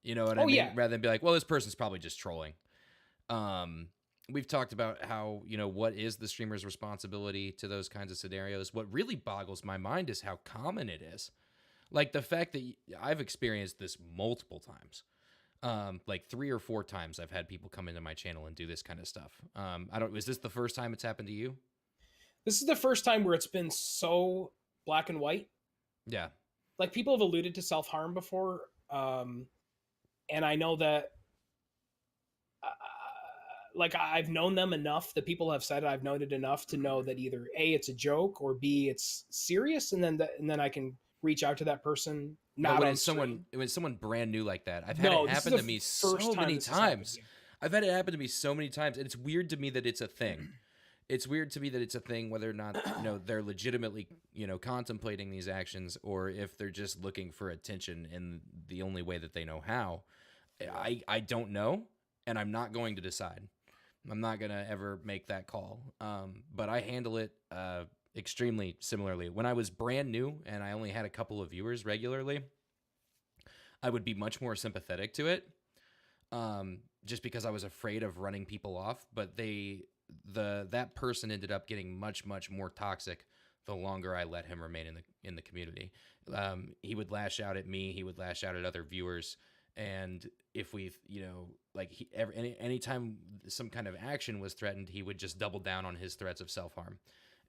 You know what I mean? Yeah. Rather than be like, well, this person's probably just trolling. We've talked about how, you know, what is the streamer's responsibility to those kinds of scenarios. What really boggles my mind is how common it is. Like the fact that I've experienced this multiple times. Like 3 or 4 times I've had people come into my channel and do this kind of stuff. Is this the first time it's happened to you? This is the first time where it's been so black and white. Yeah. Like people have alluded to self-harm before. And I know that, like I've known them enough. The people have said it, I've known it enough to know that either A, it's a joke, or B, it's serious, and then I can reach out to that person. Not when someone brand new like that, I've had it happen to me so many times. I've had it happen to me so many times, and it's weird to me that it's a thing. It's weird to me that it's a thing, whether or not, you know, they're legitimately, you know, contemplating these actions, or if they're just looking for attention in the only way that they know how. I don't know, and I'm not going to decide. I'm not going to ever make that call. But I handle it extremely similarly. When I was brand new and I only had a couple of viewers regularly, I would be much more sympathetic to it, just because I was afraid of running people off. But that person ended up getting much more toxic the longer I let him remain in the community. He would lash out at me. He would lash out at other viewers. And if we, you know, like anytime some kind of action was threatened, he would just double down on his threats of self-harm.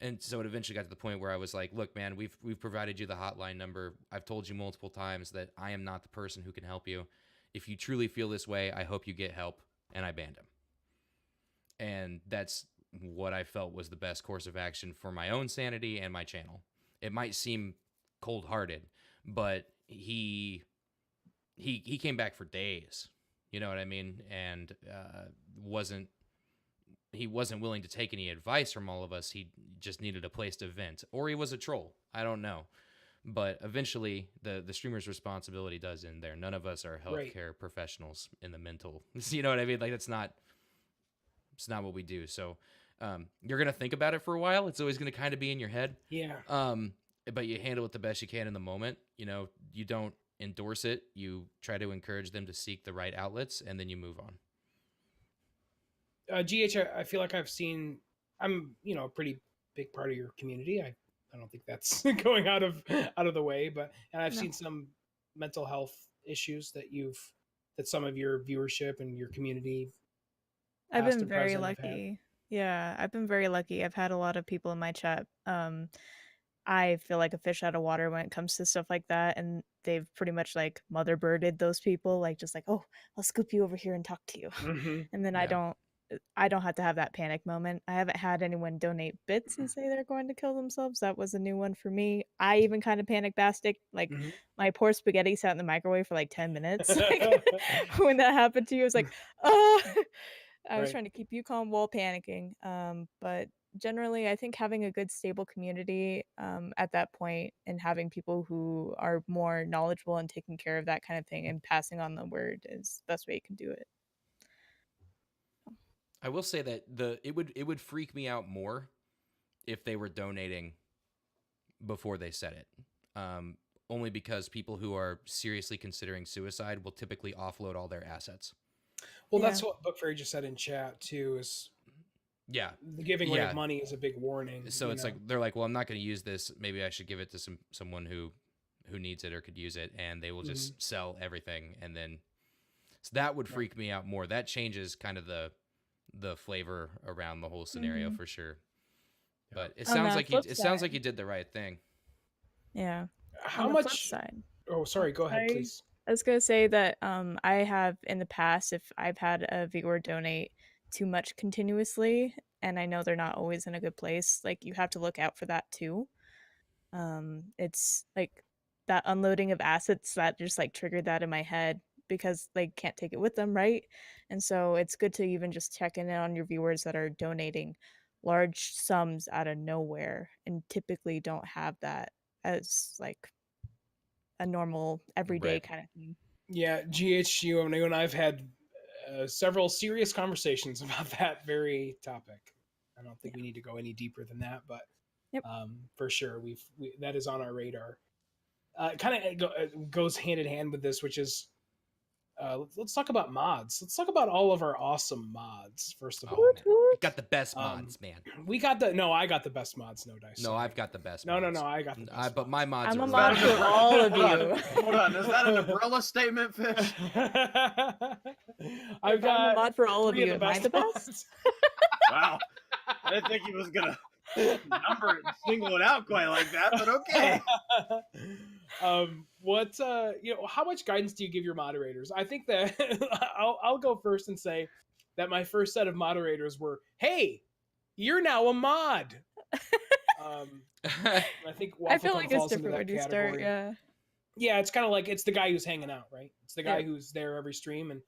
And so it eventually got to the point where I was like, look, man, we've provided you the hotline number. I've told you multiple times that I am not the person who can help you. If you truly feel this way, I hope you get help. And I banned him. And that's what I felt was the best course of action for my own sanity and my channel. It might seem cold-hearted, but he came back for days, you know what I mean? And he wasn't willing to take any advice from all of us. He just needed a place to vent, or he was a troll. I don't know. But eventually the streamer's responsibility does end there. None of us are healthcare professionals in the mental, you know what I mean? Like it's not what we do. So you're going to think about it for a while. It's always going to kind of be in your head. Yeah. But you handle it the best you can in the moment. You know, you don't endorse it. You try to encourage them to seek the right outlets, and then you move on. GH, I feel like I'm, you know, a pretty big part of your community. I don't think that's going out of the way, and I've seen some mental health issues that some of your viewership and your community. I've been very lucky. Yeah, I've been very lucky. I've had a lot of people in my chat. I feel like a fish out of water when it comes to stuff like that, and they've pretty much like mother birded those people, like just like, oh, I'll scoop you over here and talk to you, and then I don't have to have that panic moment. I haven't had anyone donate bits and say they're going to kill themselves. That was a new one for me. I even kind of panic bastic. Like my poor spaghetti sat in the microwave for like 10 minutes. Like, when that happened to you, I was like, oh. I was trying to keep you calm while panicking. But generally, I think having a good, stable community at that point, and having people who are more knowledgeable and taking care of that kind of thing and passing on the word is the best way you can do it. I will say that it would freak me out more if they were donating before they said it. Only because people who are seriously considering suicide will typically offload all their assets. Well, that's what Book Fairy just said in chat too. Is the giving away of money is a big warning. So it's like they're like, well, I'm not going to use this. Maybe I should give it to someone who who needs it or could use it, and they will Mm-hmm. just sell everything, and then so that would freak me out more. That changes kind of the flavor around the whole scenario for sure. But it On sounds the like flip it sounds side- like you did the right thing. Yeah. How On the flip much? side, Oh, sorry. Go ahead, sorry. please. I was gonna say that I have in the past, if I've had a viewer donate too much continuously, and I know they're not always in a good place, like you have to look out for that too. It's like that unloading of assets that just like triggered that in my head because they can't take it with them, right? And so it's good to even just check in on your viewers that are donating large sums out of nowhere and typically don't have that as like a normal everyday Right. kind of thing. Yeah, GHU and I've had several serious conversations about that very topic. I don't think we need to go any deeper than that, but Yep. for sure, that is on our radar. Kind of goes hand in hand with this, which is let's talk about mods. Let's talk about all of our awesome mods first of Oh, all. man. Woot woot. You got the best Um, mods, man. I got the best mods. No dice. No, sorry. I've got the best No, mods. I got the best. But my mods I'm are a Is mod that really an for good. all of hold on, you. Hold on, is that an umbrella statement, Fish? I've I'm got a mod for all of three you. Am I the best? mods. Wow, I didn't think he was gonna number it and single it out quite like that, but okay. How much guidance do you give your moderators? I think that I'll go first and say that my first set of moderators were, hey, you're now a mod. I think I feel Wafflecombe like it's falls into different that when you category. start. Yeah. Yeah, it's kind of like it's the guy who's hanging out, right? It's the guy Yep. who's there every stream,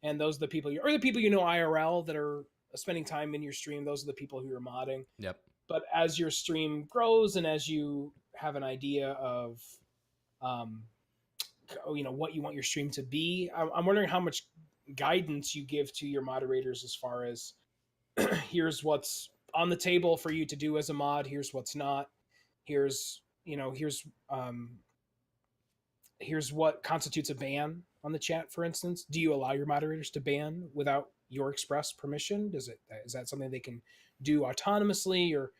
and those are the people or the people you know IRL that are spending time in your stream. Those are the people who you're modding. Yep. But as your stream grows and as you have an idea of what you want your stream to be, I'm wondering how much guidance you give to your moderators as far as here's what's on the table for you to do as a mod, here's what's not, here's what constitutes a ban on the chat, for instance. Do you allow your moderators to ban without your express permission? Is that something they can do autonomously, or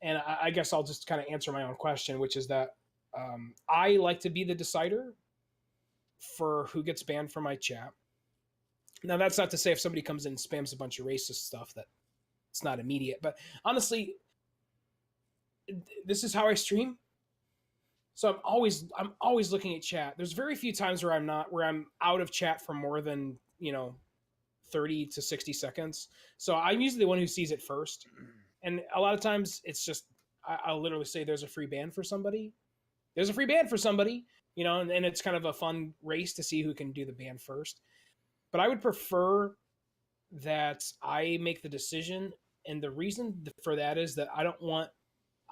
and I guess I'll just kind of answer my own question, which is that I like to be the decider for who gets banned from my chat. Now, that's not to say if somebody comes in and spams a bunch of racist stuff that it's not immediate, but honestly, this is how I stream. So I'm always looking at chat. There's very few times where I'm out of chat for more than 30 to 60 seconds. So I'm usually the one who sees it first. And a lot of times it's just, I'll literally say there's a free ban for somebody. There's a free ban for somebody, and it's kind of a fun race to see who can do the ban first. But I would prefer that I make the decision. And the reason for that is that I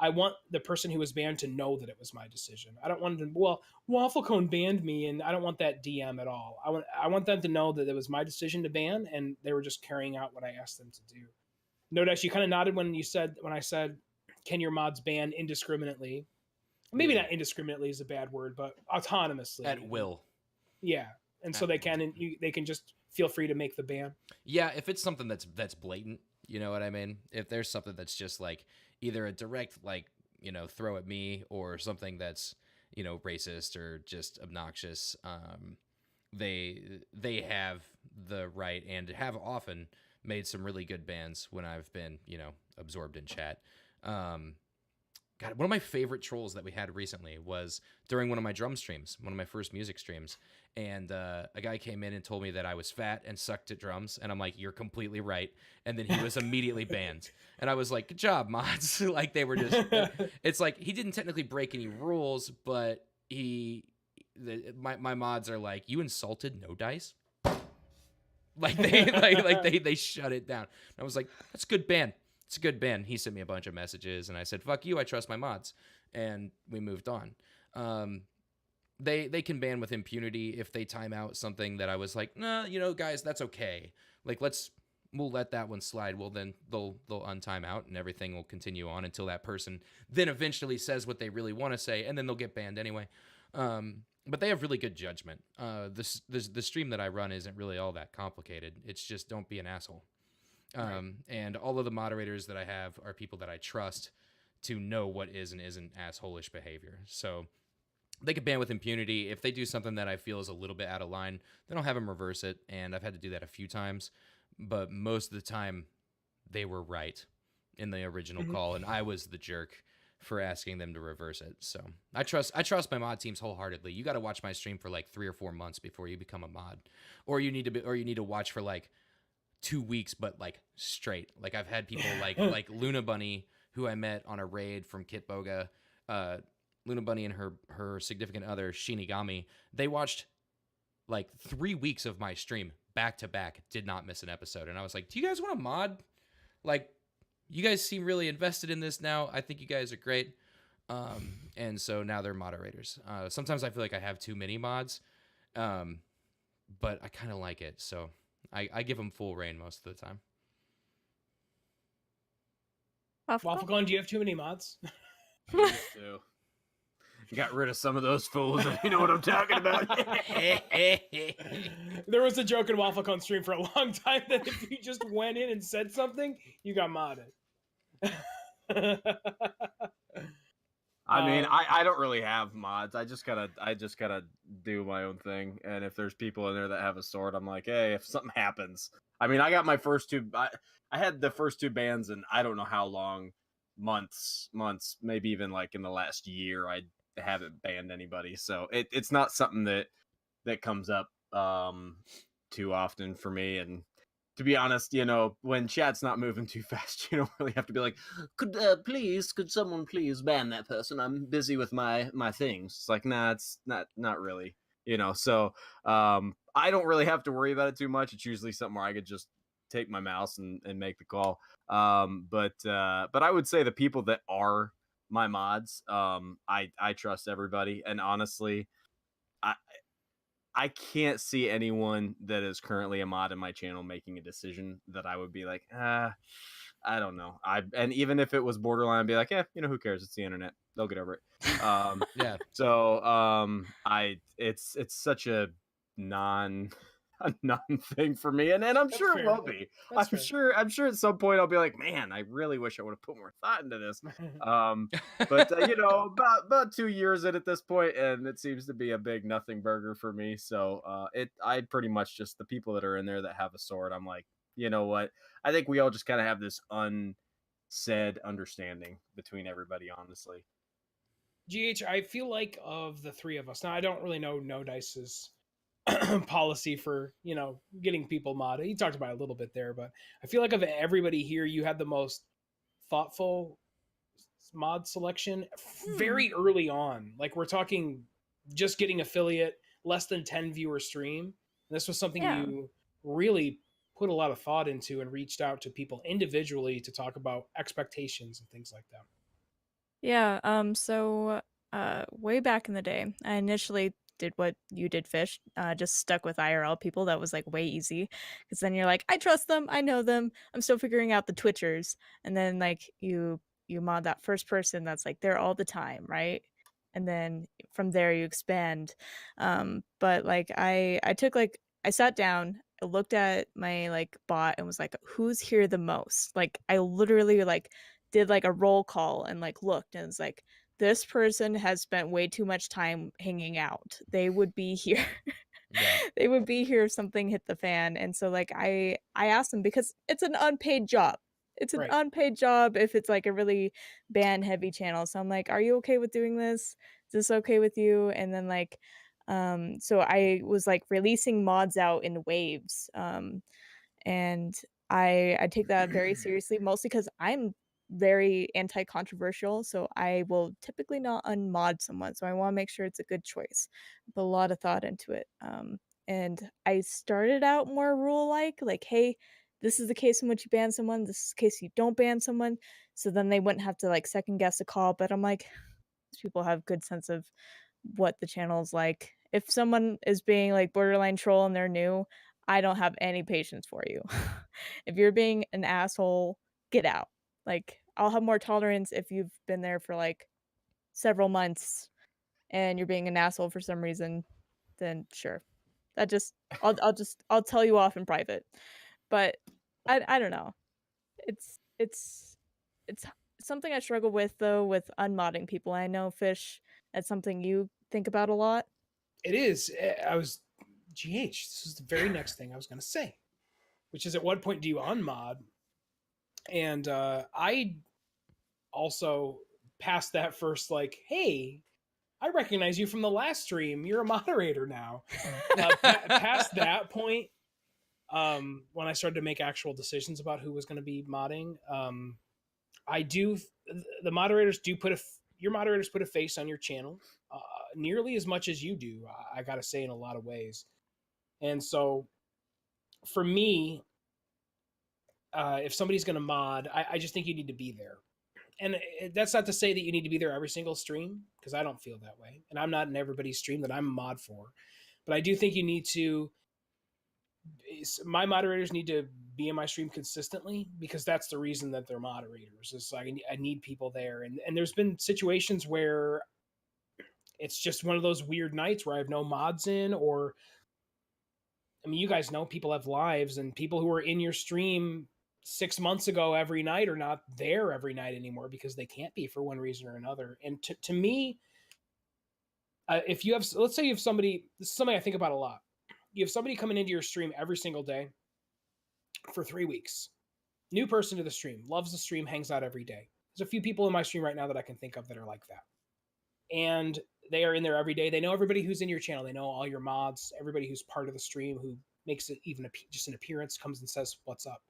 want the person who was banned to know that it was my decision. I don't want them, Wafflecone banned me, and I don't want that DM at all. I want them to know that it was my decision to ban, and they were just carrying out what I asked them to do. Notice you kind of nodded when I said, can your mods ban indiscriminately? Maybe not indiscriminately is a bad word, but autonomously. At will. Yeah. And so they can just feel free to make the ban. Yeah, if it's something that's blatant, you know what I mean? If there's something that's just like either a direct throw at me, or something that's racist or just obnoxious, they have the right and have often made some really good bans when I've been absorbed in chat. God, one of my favorite trolls that we had recently was during one of my drum streams, one of my first music streams. And a guy came in and told me that I was fat and sucked at drums. And I'm like, you're completely right. And then he was immediately banned. And I was like, good job, mods. Like, they were just, it's like, he didn't technically break any rules, but my mods are like, you insulted No Dice? Like, they shut it down. And I was like, that's a good ban. It's a good ban. He sent me a bunch of messages, and I said, fuck you, I trust my mods. And we moved on. They can ban with impunity if they time out something that I was like, nah, guys, that's okay. Like, we'll let that one slide. Well, then they'll untime out, and everything will continue on until that person then eventually says what they really want to say, and then they'll get banned anyway. But they have really good judgment. The stream that I run isn't really all that complicated. It's just don't be an asshole. And all of the moderators that I have are people that I trust to know what is and isn't assholish behavior. So they could ban with impunity. If they do something that I feel is a little bit out of line, then I'll have them reverse it. And I've had to do that a few times, but most of the time they were right in the original call, and I was the jerk for asking them to reverse it. So I trust my mod teams wholeheartedly. You got to watch my stream for like 3 or 4 months before you become a mod, or you need to watch for like 2 weeks, but like straight. Like I've had people like Luna Bunny, who I met on a raid from Kitboga. Luna Bunny and her significant other Shinigami, they watched like 3 weeks of my stream back to back, did not miss an episode. And I was like, do you guys want a mod? Like, you guys seem really invested in this now. I think you guys are great. And so now they're moderators. Sometimes I feel like I have too many mods, but I kind of like it. So I give them full reign most of the time. Wafflecon, do you have too many mods? Used to. Got rid of some of those fools, if you know what I'm talking about. There was a joke in Wafflecon stream for a long time that if you just went in and said something, you got modded. I mean, I don't really have mods. I just gotta do my own thing. And if there's people in there that have a sword, I'm like, hey, if something happens. I mean, I got my first two. I had the first 2 bans, and I don't know how long, months, maybe even like in the last year, I haven't banned anybody. So it's not something that comes up too often for me. And to be honest, when chat's not moving too fast, you don't really have to be like, could someone please ban that person? I'm busy with my things. It's like, nah, it's not really, so I don't really have to worry about it too much. It's usually something where I could just take my mouse and make the call. But I would say the people that are my mods, I trust everybody. And honestly, I can't see anyone that is currently a mod in my channel making a decision that I would be like, I don't know. And even if it was borderline, I'd be like, who cares? It's the internet. They'll get over it. Yeah. So it's such a non thing for me, and I'm That's sure fair. it will be. That's fair. I'm sure at some point I'll be like, man, I really wish I would have put more thought into this. But about 2 years in at this point, and it seems to be a big nothing burger for me. So I pretty much just, the people that are in there that have a sword, I'm like, you know what? I think we all just kind of have this unsaid understanding between everybody, honestly. GH, I feel like of the 3 of us, now I don't really know No Dice's policy for getting people modded. He talked about it a little bit there, but I feel like of everybody here, you had the most thoughtful mod selection very early on. Like, we're talking just getting affiliate, less than 10 viewer stream. And this was something you really put a lot of thought into and reached out to people individually to talk about expectations and things like that. Yeah, so way back in the day, I initially did what you did, Fish, just stuck with IRL people. That was like way easy, because then you're like, I trust them, I know them, I'm still figuring out the Twitchers, and then like you mod that first person that's like there all the time, right? And then from there you expand. But like I took like, I sat down, I looked at my like bot and was like, who's here the most? Like I literally like did like a roll call and like looked, and it's like, this person has spent way too much time hanging out. They would be here. They would be here if something hit the fan. And so like I asked them, because it's an unpaid job. It's an unpaid job if it's like a really ban heavy channel. So I'm like, are you okay with doing this? Is this okay with you? And then like so I was like releasing mods out in waves. And I take that very seriously, mostly because I'm very anti-controversial, so I will typically not unmod someone. So I want to make sure it's a good choice. Put a lot of thought into it. And I started out more rule-like, hey, this is the case in which you ban someone, this is the case you don't ban someone. So then they wouldn't have to like second guess a call. But I'm like, people have good sense of what the channel's like. If someone is being like borderline troll and they're new, I don't have any patience for you. If you're being an asshole, get out. Like, I'll have more tolerance if you've been there for like several months and you're being an asshole for some reason, then sure. That just I'll tell you off in private. But I don't know. It's something I struggle with though with unmodding people. I know Fish, that's something you think about a lot. It is. I was GH. This is the very next thing I was going to say, which is at what point do you unmod? And I also passed that first like, hey, I recognize you from the last stream. You're a moderator now. Past that point, when I started to make actual decisions about who was going to be modding, I do. The moderators do your moderators put a face on your channel, nearly as much as you do. I got to say, in a lot of ways. And so, for me, if somebody's going to mod, I just think you need to be there. And that's not to say that you need to be there every single stream, because I don't feel that way. And I'm not in everybody's stream that I'm a mod for. But I do think you need to, my moderators need to be in my stream consistently, because that's the reason that they're moderators. It's like I need people there. And there's been situations where it's just one of those weird nights where I have no mods in, or, I mean, you guys know people have lives, and people who are in your stream 6 months ago every night are not there every night anymore because they can't be for one reason or another. And to me, if you have, let's say you have somebody, this is something I think about a lot. You have somebody coming into your stream every single day for 3 weeks. New person to the stream, loves the stream, hangs out every day. There's a few people in my stream right now that I can think of that are like that. And they are in there every day. They know everybody who's in your channel. They know all your mods, everybody who's part of the stream, who makes it even just an appearance, comes and says, what's up?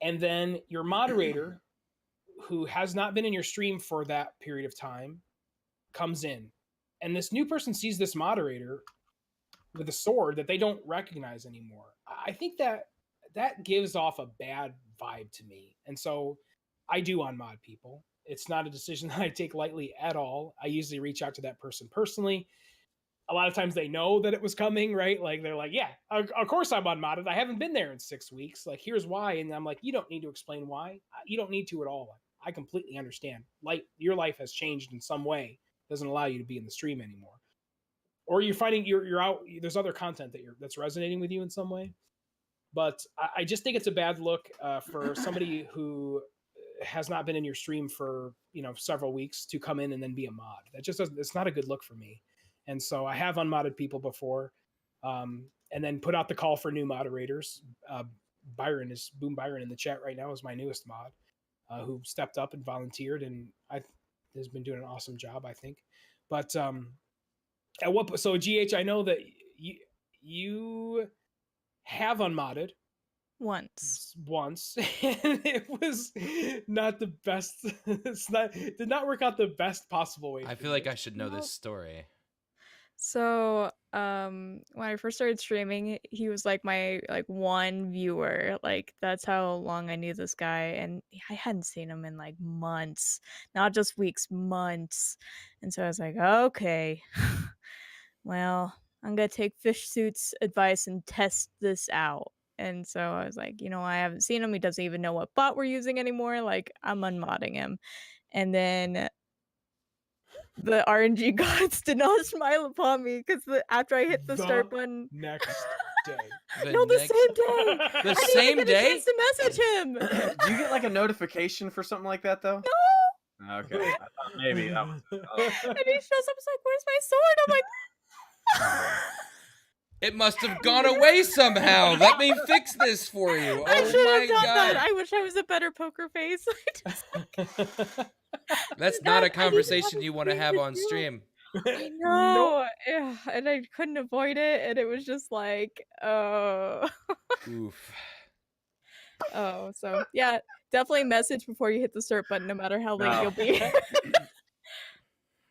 And then your moderator, who has not been in your stream for that period of time, comes in. And this new person sees this moderator with a sword that they don't recognize anymore. I think that gives off a bad vibe to me. And so I do unmod people. It's not a decision that I take lightly at all. I usually reach out to that person personally. A lot of times they know that it was coming, right? Like they're like, yeah, of course I'm unmodded. I haven't been there in 6 weeks. Like, here's why. And I'm like, you don't need to explain why. You don't need to at all. I completely understand. Like, your life has changed in some way. It doesn't allow you to be in the stream anymore. Or you're finding you're out. There's other content that's resonating with you in some way. But I just think it's a bad look for somebody who has not been in your stream for several weeks to come in and then be a mod. That just doesn't. It's not a good look for me. And so I have unmodded people before, and then put out the call for new moderators. Byron in the chat right now is my newest mod, who stepped up and volunteered, and has been doing an awesome job, I think. But so GH, I know that you have unmodded Once. and it was not the best. Did not work out the best possible way. I feel like I should know this story. So, when I first started streaming, he was like my one viewer. Like, that's how long I knew this guy, and I hadn't seen him in like months, not just weeks, months. And so I was like, okay, well, I'm gonna take Fish Suit's advice and test this out. And so I was like, I haven't seen him. He doesn't even know what bot we're using anymore. Like, I'm unmodding him. And then the RNG gods did not smile upon me because after I hit the start button next day. The same day. The I didn't same even get day? a chance to message him. Do you get like a notification for something like that though? No. Okay, I thought maybe that was it. Oh. And he shows up, he's like, "Where's my sword?" I'm like, It must have gone away somehow. Let me fix this for you. I Oh should my have done that. god. I wish I was a better poker face. That's not a I didn't conversation have you a want to stream have to on do. stream. I know. Yeah, and I couldn't avoid it, and it was just like, oh. Oof. Oh, so yeah, definitely message before you hit the start button, no matter how late No. you'll be.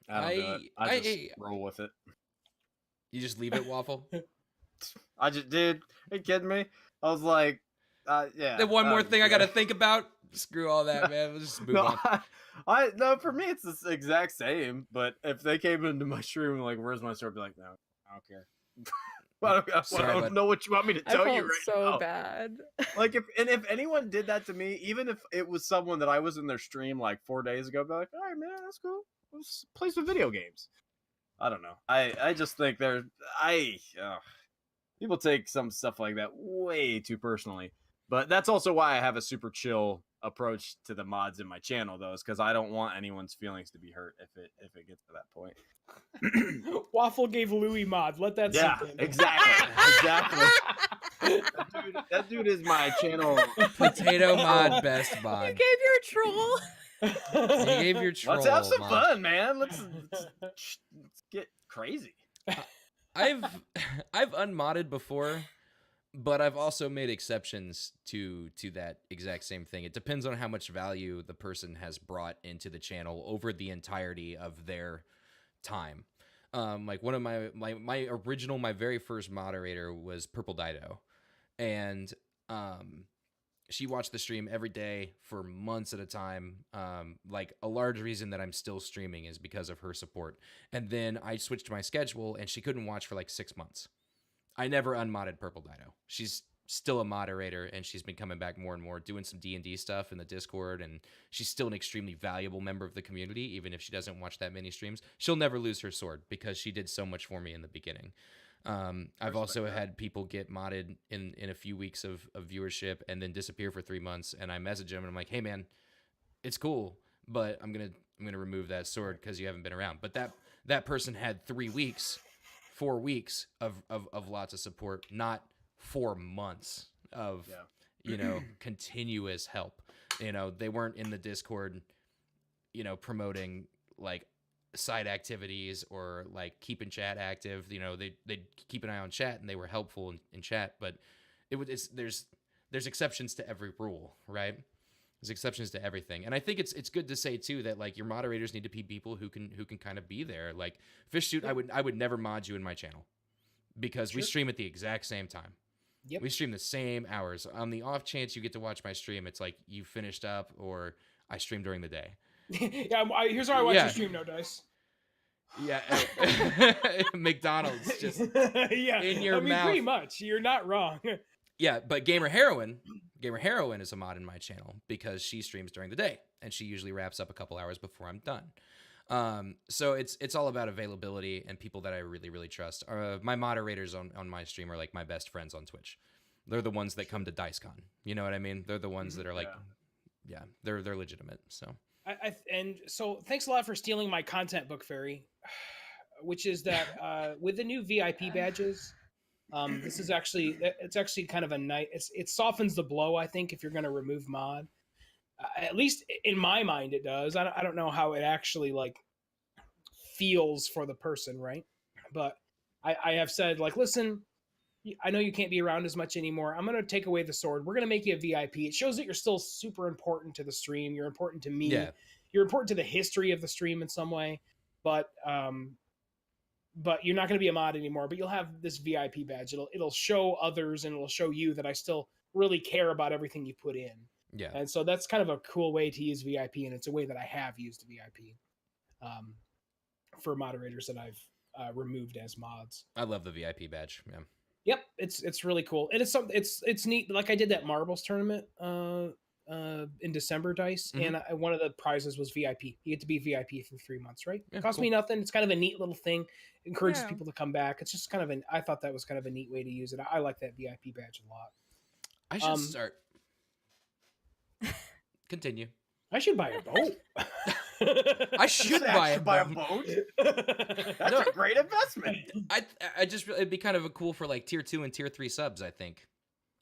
I don't do it. I just roll with it. You just leave it, Waffle? I just did. Are you kidding me? I was like, yeah. The one more thing I got to think about. Screw all that, man. We'll just move on. No, for me it's the exact same. But if they came into my stream like, "Where's my sword?" I'd be like, "No, I don't care." I don't know what you want me to tell you right so now. bad. Like if anyone did that to me, even if it was someone that I was in their stream like 4 days ago, I'd be like, "All right, man, that's cool. Let's play some video games." I don't know. I just think people take some stuff like that way too personally. But that's also why I have a super chill approach to the mods in my channel, though, is because I don't want anyone's feelings to be hurt if it gets to that point. Waffle gave Louis mod. Let that Yeah, sink in. exactly. That dude is my channel. Potato mod best mod. You gave your troll. You gave your troll. Let's have some mod. fun, man. Let's get crazy. I've unmodded before, but I've also made exceptions to that exact same thing. It depends on how much value the person has brought into the channel over the entirety of their time. Like one of my original, my very first moderator was Purple Dido, and she watched the stream every day for months at a time. Like a large reason that I'm still streaming is because of her support. And then I switched my schedule and she couldn't watch for like 6 months. I never unmodded Purple Dido. She's still a moderator and she's been coming back more and more, doing some D&D stuff in the Discord, and she's still an extremely valuable member of the community, even if she doesn't watch that many streams. She'll never lose her sword because she did so much for me in the beginning. I've also had people get modded in a few weeks of viewership and then disappear for 3 months, and I message them and I'm like, hey man, it's cool, but I'm gonna remove that sword because you haven't been around. But that person had 3 weeks, 4 weeks of lots of support, not 4 months of continuous help. They weren't in the Discord promoting like side activities or like keeping chat active. They'd keep an eye on chat and they were helpful in chat, but there's exceptions to every rule, right? There's exceptions to everything. And I think it's good to say too that like your moderators need to be people who can kind of be there. Like Fish Shoot, I would never mod you in my channel because we stream at the exact same time. Yep. We stream the same hours. On the off chance you get to watch my stream, it's like you finished up or I stream during the day. Yeah, here's how I watch your stream, No Dice. Yeah, McDonald's just in your mouth. Pretty much. You're not wrong. Yeah, but Gamer Heroine is a mod in my channel because she streams during the day and she usually wraps up a couple hours before I'm done. So it's all about availability and people that I really, really trust. My moderators on my stream are like my best friends on Twitch. They're the ones that come to DiceCon. You know what I mean? They're the ones that are like, they're legitimate. So. And so thanks a lot for stealing my content book, Fairy, which is that with the new VIP badges, this is actually kind of a nice, it softens the blow, I think, if you're going to remove mod. At least in my mind it does. I don't know how it actually like feels for the person, right? But I have said like, listen, I know you can't be around as much anymore. I'm going to take away the sword. We're going to make you a VIP. It shows that you're still super important to the stream. You're important to me. Yeah. You're important to the history of the stream in some way. But you're not going to be a mod anymore. But you'll have this VIP badge. It'll show others and it'll show you that I still really care about everything you put in. Yeah. And so that's kind of a cool way to use VIP, and it's a way that I have used VIP for moderators that I've removed as mods. I love the VIP badge. Yeah. Yep, it's really cool, and it's neat. Like I did that marbles tournament in December, Dice, and one of the prizes was VIP. You get to be VIP for 3 months, right? Yeah, it cost me nothing. It's kind of a neat little thing. It encourages people to come back. It's just kind of I thought that was kind of a neat way to use it. I like that VIP badge a lot. I should start. Continue. I should buy a boat. I should buy a boat. That's a great investment. I just it'd be kind of a cool for like tier 2 and tier 3 subs, I think.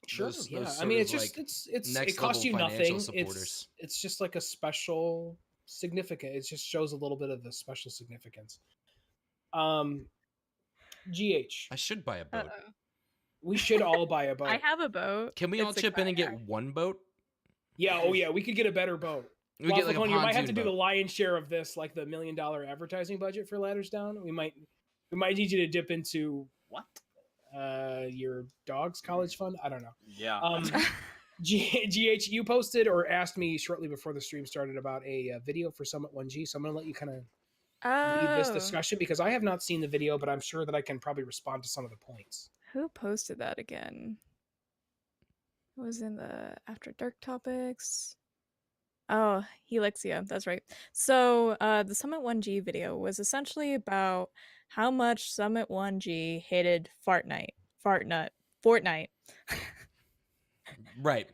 Sure. Those I mean, it's just it costs you nothing. It's just like a special significance. It just shows a little bit of the special significance. GH. I should buy a boat. We should all buy a boat. I have a boat. Can we all chip in and get one boat? Yeah. Oh yeah. We could get a better boat. We get like a you might have to do the lion's share of this, like the $1 million advertising budget for Ladders Down. We might need you to dip into what? Your dog's college fund. I don't know. Yeah. GH, you posted or asked me shortly before the stream started about a video for Summit 1G, so I'm gonna let you kind of lead this discussion because I have not seen the video, but I'm sure that I can probably respond to some of the points. Who posted that again? It was in the After Dark topics. Oh, Helixia, that's right. So the Summit 1G video was essentially about how much Summit 1G hated Fortnite. Right.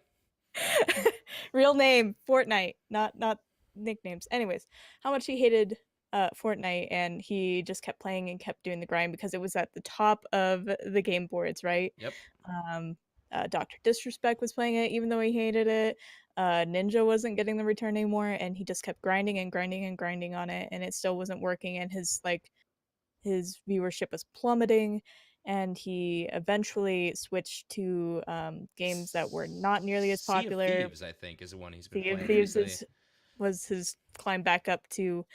Real name, Fortnite, not nicknames. Anyways, how much he hated Fortnite, and he just kept playing and kept doing the grind because it was at the top of the game boards, right? Yep. Dr. Disrespect was playing it even though he hated it. Ninja wasn't getting the return anymore, and he just kept grinding and grinding and grinding on it, and it still wasn't working, and his viewership was plummeting, and he eventually switched to games that were not nearly as popular. Sea of Thieves, I think, is the one he's been Sea of playing Thieves recently. was his climb back up to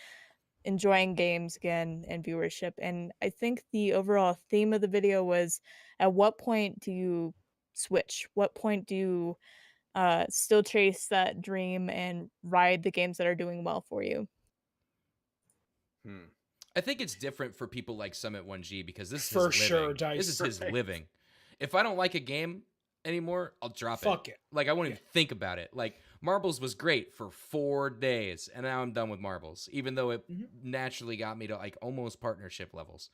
enjoying games again and viewership. And I think the overall theme of the video was, at what point do you switch? What point do you still chase that dream and ride the games that are doing well for you? I think it's different for people like Summit 1G because this is For his sure, living. Dice. This is his Right. living. If I don't like a game anymore, I'll drop it. Fuck it. Like, I won't even think about it. Like, Marbles was great for 4 days, and now I'm done with Marbles, even though it naturally got me to, like, almost partnership levels.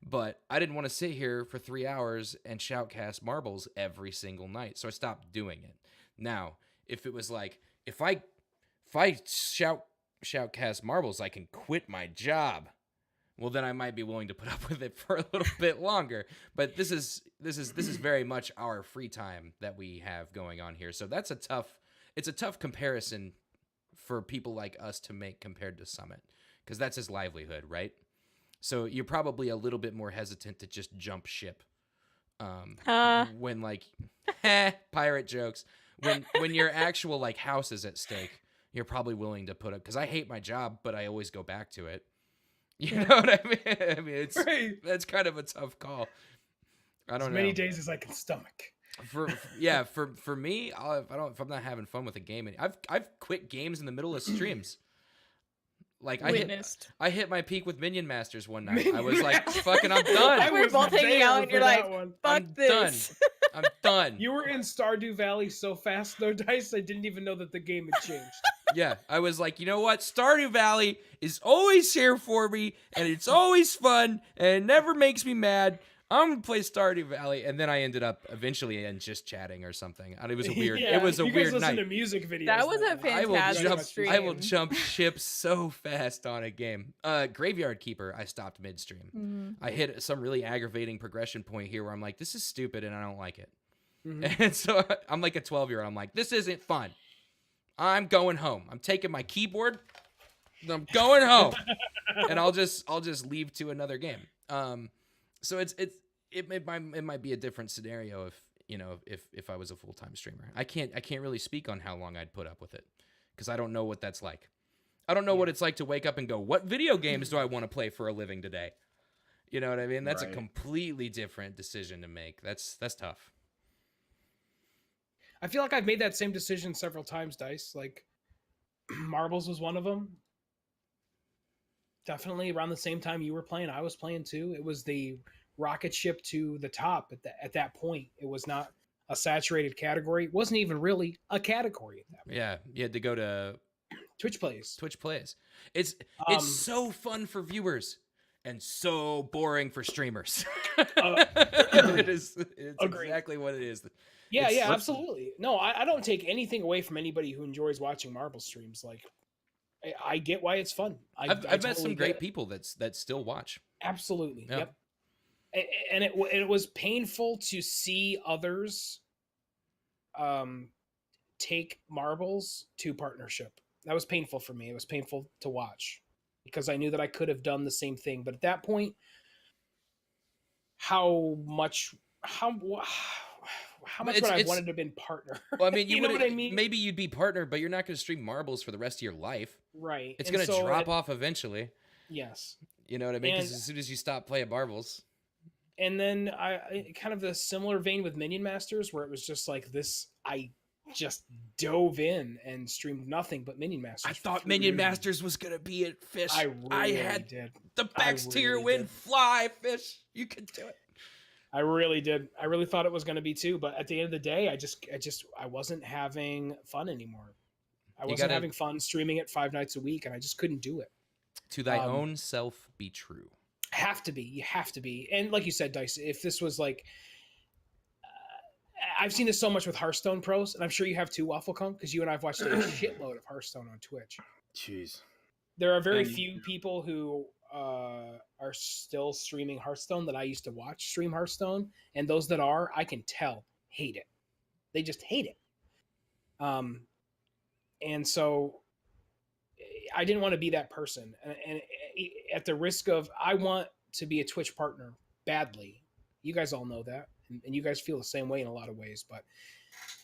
But I didn't want to sit here for 3 hours and shoutcast Marbles every single night, so I stopped doing it. Now, if it was like, if I shoutcast Marbles, I can quit my job. Well, then I might be willing to put up with it for a little bit longer. But this is very much our free time that we have going on here. So it's a tough comparison for people like us to make compared to Summit, because that's his livelihood, right? So you're probably a little bit more hesitant to just jump ship. When like pirate jokes, when your actual like house is at stake, you're probably willing to put up, because I hate my job, but I always go back to it. You know what I mean? I mean, that's kind of a tough call. I don't know. As many days as I can stomach. For me, if I'm not having fun with a game, I've quit games in the middle of streams. Like I hit my peak with Minion Masters one night. I was like, fucking, I'm done. We're both hanging out, and you're like, fuck this. I'm done. You were in Stardew Valley so fast, though, Dice, I didn't even know that the game had changed. Yeah, I was like, you know what? Stardew Valley is always here for me, and it's always fun, and it never makes me mad. I'm gonna play Stardew Valley, and then I ended up eventually in just chatting or something. And it was a weird. Yeah, it was a you weird guys listen night. to music videos. That was a I will fantastic jump. stream. I will jump ship so fast on a game. Graveyard Keeper. I stopped midstream. Mm-hmm. I hit some really aggravating progression point here where I'm like, this is stupid, and I don't like it. Mm-hmm. And so I'm like a 12-year-old. I'm like, this isn't fun. I'm going home. I'm taking my keyboard. I'm going home, and I'll just leave to another game. So it might be a different scenario if I was a full-time streamer. I can't really speak on how long I'd put up with it, because I don't know what that's like. I don't know what it's like to wake up and go, what video games do I want to play for a living today? You know what I mean? That's a completely different decision to make. That's tough. I feel like I've made that same decision several times, Dice. Like, Marbles was one of them. Definitely around the same time you were playing, I was playing too. It was the rocket ship to the top at that point. It was not a saturated category. It wasn't even really a category at that point. Yeah, you had to go to Twitch Plays. It's so fun for viewers and so boring for streamers. It's exactly what it is. Yeah, absolutely. No, I don't take anything away from anybody who enjoys watching Marble streams. Like, I get why it's fun. I've met some great people that still watch. Absolutely. Yeah. Yep. And it was painful to see others take Marbles to partnership. That was painful for me. It was painful to watch, because I knew that I could have done the same thing. But at that point, how much would I have wanted to have been partner? Well, I mean, you know what I mean? Maybe you'd be partner, but you're not going to stream Marbles for the rest of your life. Right. It's going to drop off eventually. Yes. You know what I mean? Because as soon as you stop playing Marbles. And then I kind of the similar vein with Minion Masters, where it was just like this. I just dove in and streamed nothing but Minion Masters. I thought Minion Masters was going to be it, Fish. I had the backs to your win. Fly, Fish. You can do it. I really did. I really thought it was going to be too, but at the end of the day, I wasn't having fun anymore. I wasn't having fun streaming it 5 nights a week, and I just couldn't do it. To thy own self be true. You have to be. And like you said, Dice, if this was like I've seen this so much with Hearthstone pros, and I'm sure you have too, Wafflecone, because you and I've watched a shitload of Hearthstone on Twitch. Jeez. There are very And- few people who are still streaming Hearthstone that I used to watch stream Hearthstone, and those that are, I can tell, hate it. They just hate it. And so I didn't want to be that person. And at the risk of, I want to be a Twitch partner badly. You guys all know that. And you guys feel the same way in a lot of ways. But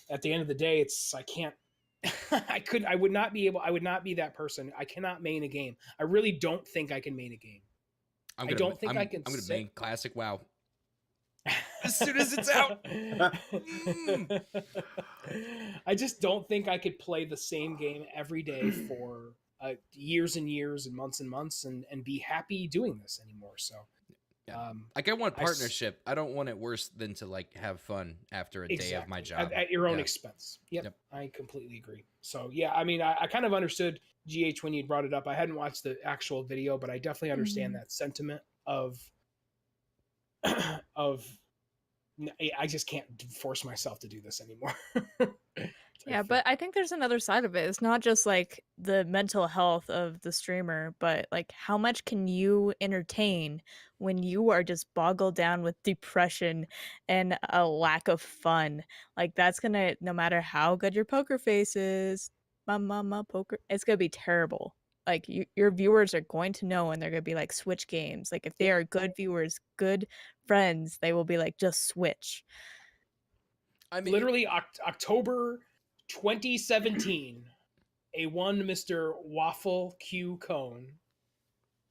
at the end of the day, I can't, I would not be that person. I cannot main a game. I really don't think I can main a game. I'm I don't think I can I'm gonna sit- main classic WoW as soon as it's out. I just don't think I could play the same game every day for years and years and months and be happy doing this anymore. So, Yeah. Like I want partnership. I don't want it worse than to like have fun after a day of my job at your own Yeah. expense. Yep, I completely agree. So yeah, I mean, I kind of understood GH when you brought it up. I hadn't watched the actual video, but I definitely understand that sentiment of I just can't force myself to do this anymore. Yeah, but I think there's another side of it. It's not just like the mental health of the streamer, but like how much can you entertain when you are just boggled down with depression and a lack of fun? Like that's gonna, no matter how good your poker face is, mama poker, it's gonna be terrible. Like your viewers are going to know, and they're gonna be like, switch games. Like if they are good viewers, good friends, they will be like, just switch. I mean, Literally October 2017, a one Mr. Waffle Q Cone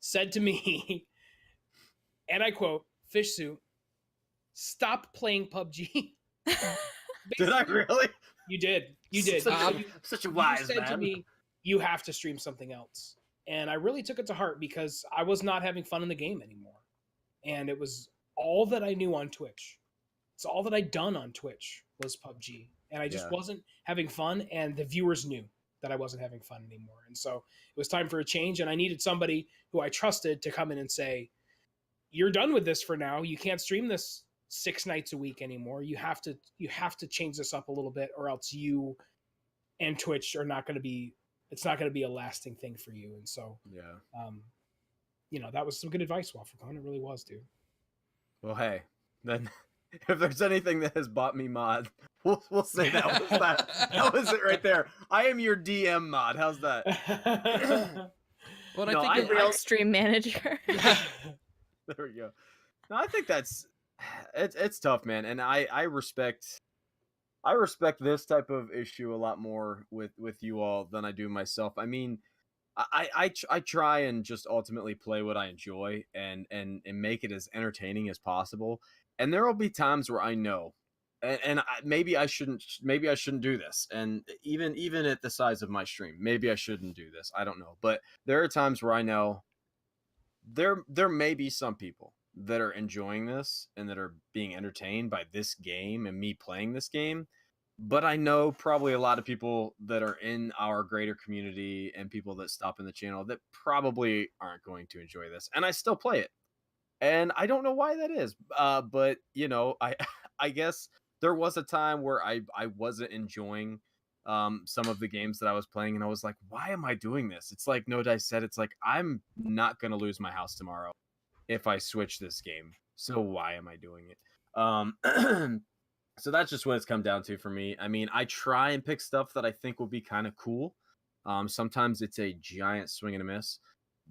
said to me, and I quote, "Fish suit, stop playing PUBG." Did I really? You did. You did. Such a You wise said man. to me, "You have to stream something else," and I really took it to heart because I was not having fun in the game anymore, and it was all that I knew on Twitch. It's all that I'd done on Twitch was PUBG, and I just wasn't having fun, and the viewers knew that I wasn't having fun anymore. And so it was time for a change, and I needed somebody who I trusted to come in and say, "You're done with this for now. You can't stream this 6 nights a week anymore. You have to change this up a little bit, or else you and Twitch are not going to be, it's not going to be a lasting thing for you." And so that was some good advice, Wafflecon. It really was, dude. Well, hey, then if there's anything that has bought me mod, we'll say that was that was it right there. I am your DM mod. How's that? well, No, I think Real stream manager. There we go. No, I think that's it's tough, man, and I respect this type of issue a lot more with you all than I do myself. I mean, I try and just ultimately play what I enjoy and make it as entertaining as possible. And there will be times where I know, and maybe I shouldn't do this. And even at the size of my stream, maybe I shouldn't do this. I don't know. But there are times where I know there may be some people that are enjoying this and that are being entertained by this game and me playing this game. But I know probably a lot of people that are in our greater community and people that stop in the channel that probably aren't going to enjoy this. And I still play it. And I don't know why that is. But, I guess there was a time where I wasn't enjoying some of the games that I was playing. And I was like, why am I doing this? It's like No Dice said, it's like, I'm not going to lose my house tomorrow if I switch this game. So why am I doing it? So that's just what it's come down to for me. I mean, I try and pick stuff that I think will be kind of cool. Sometimes it's a giant swing and a miss,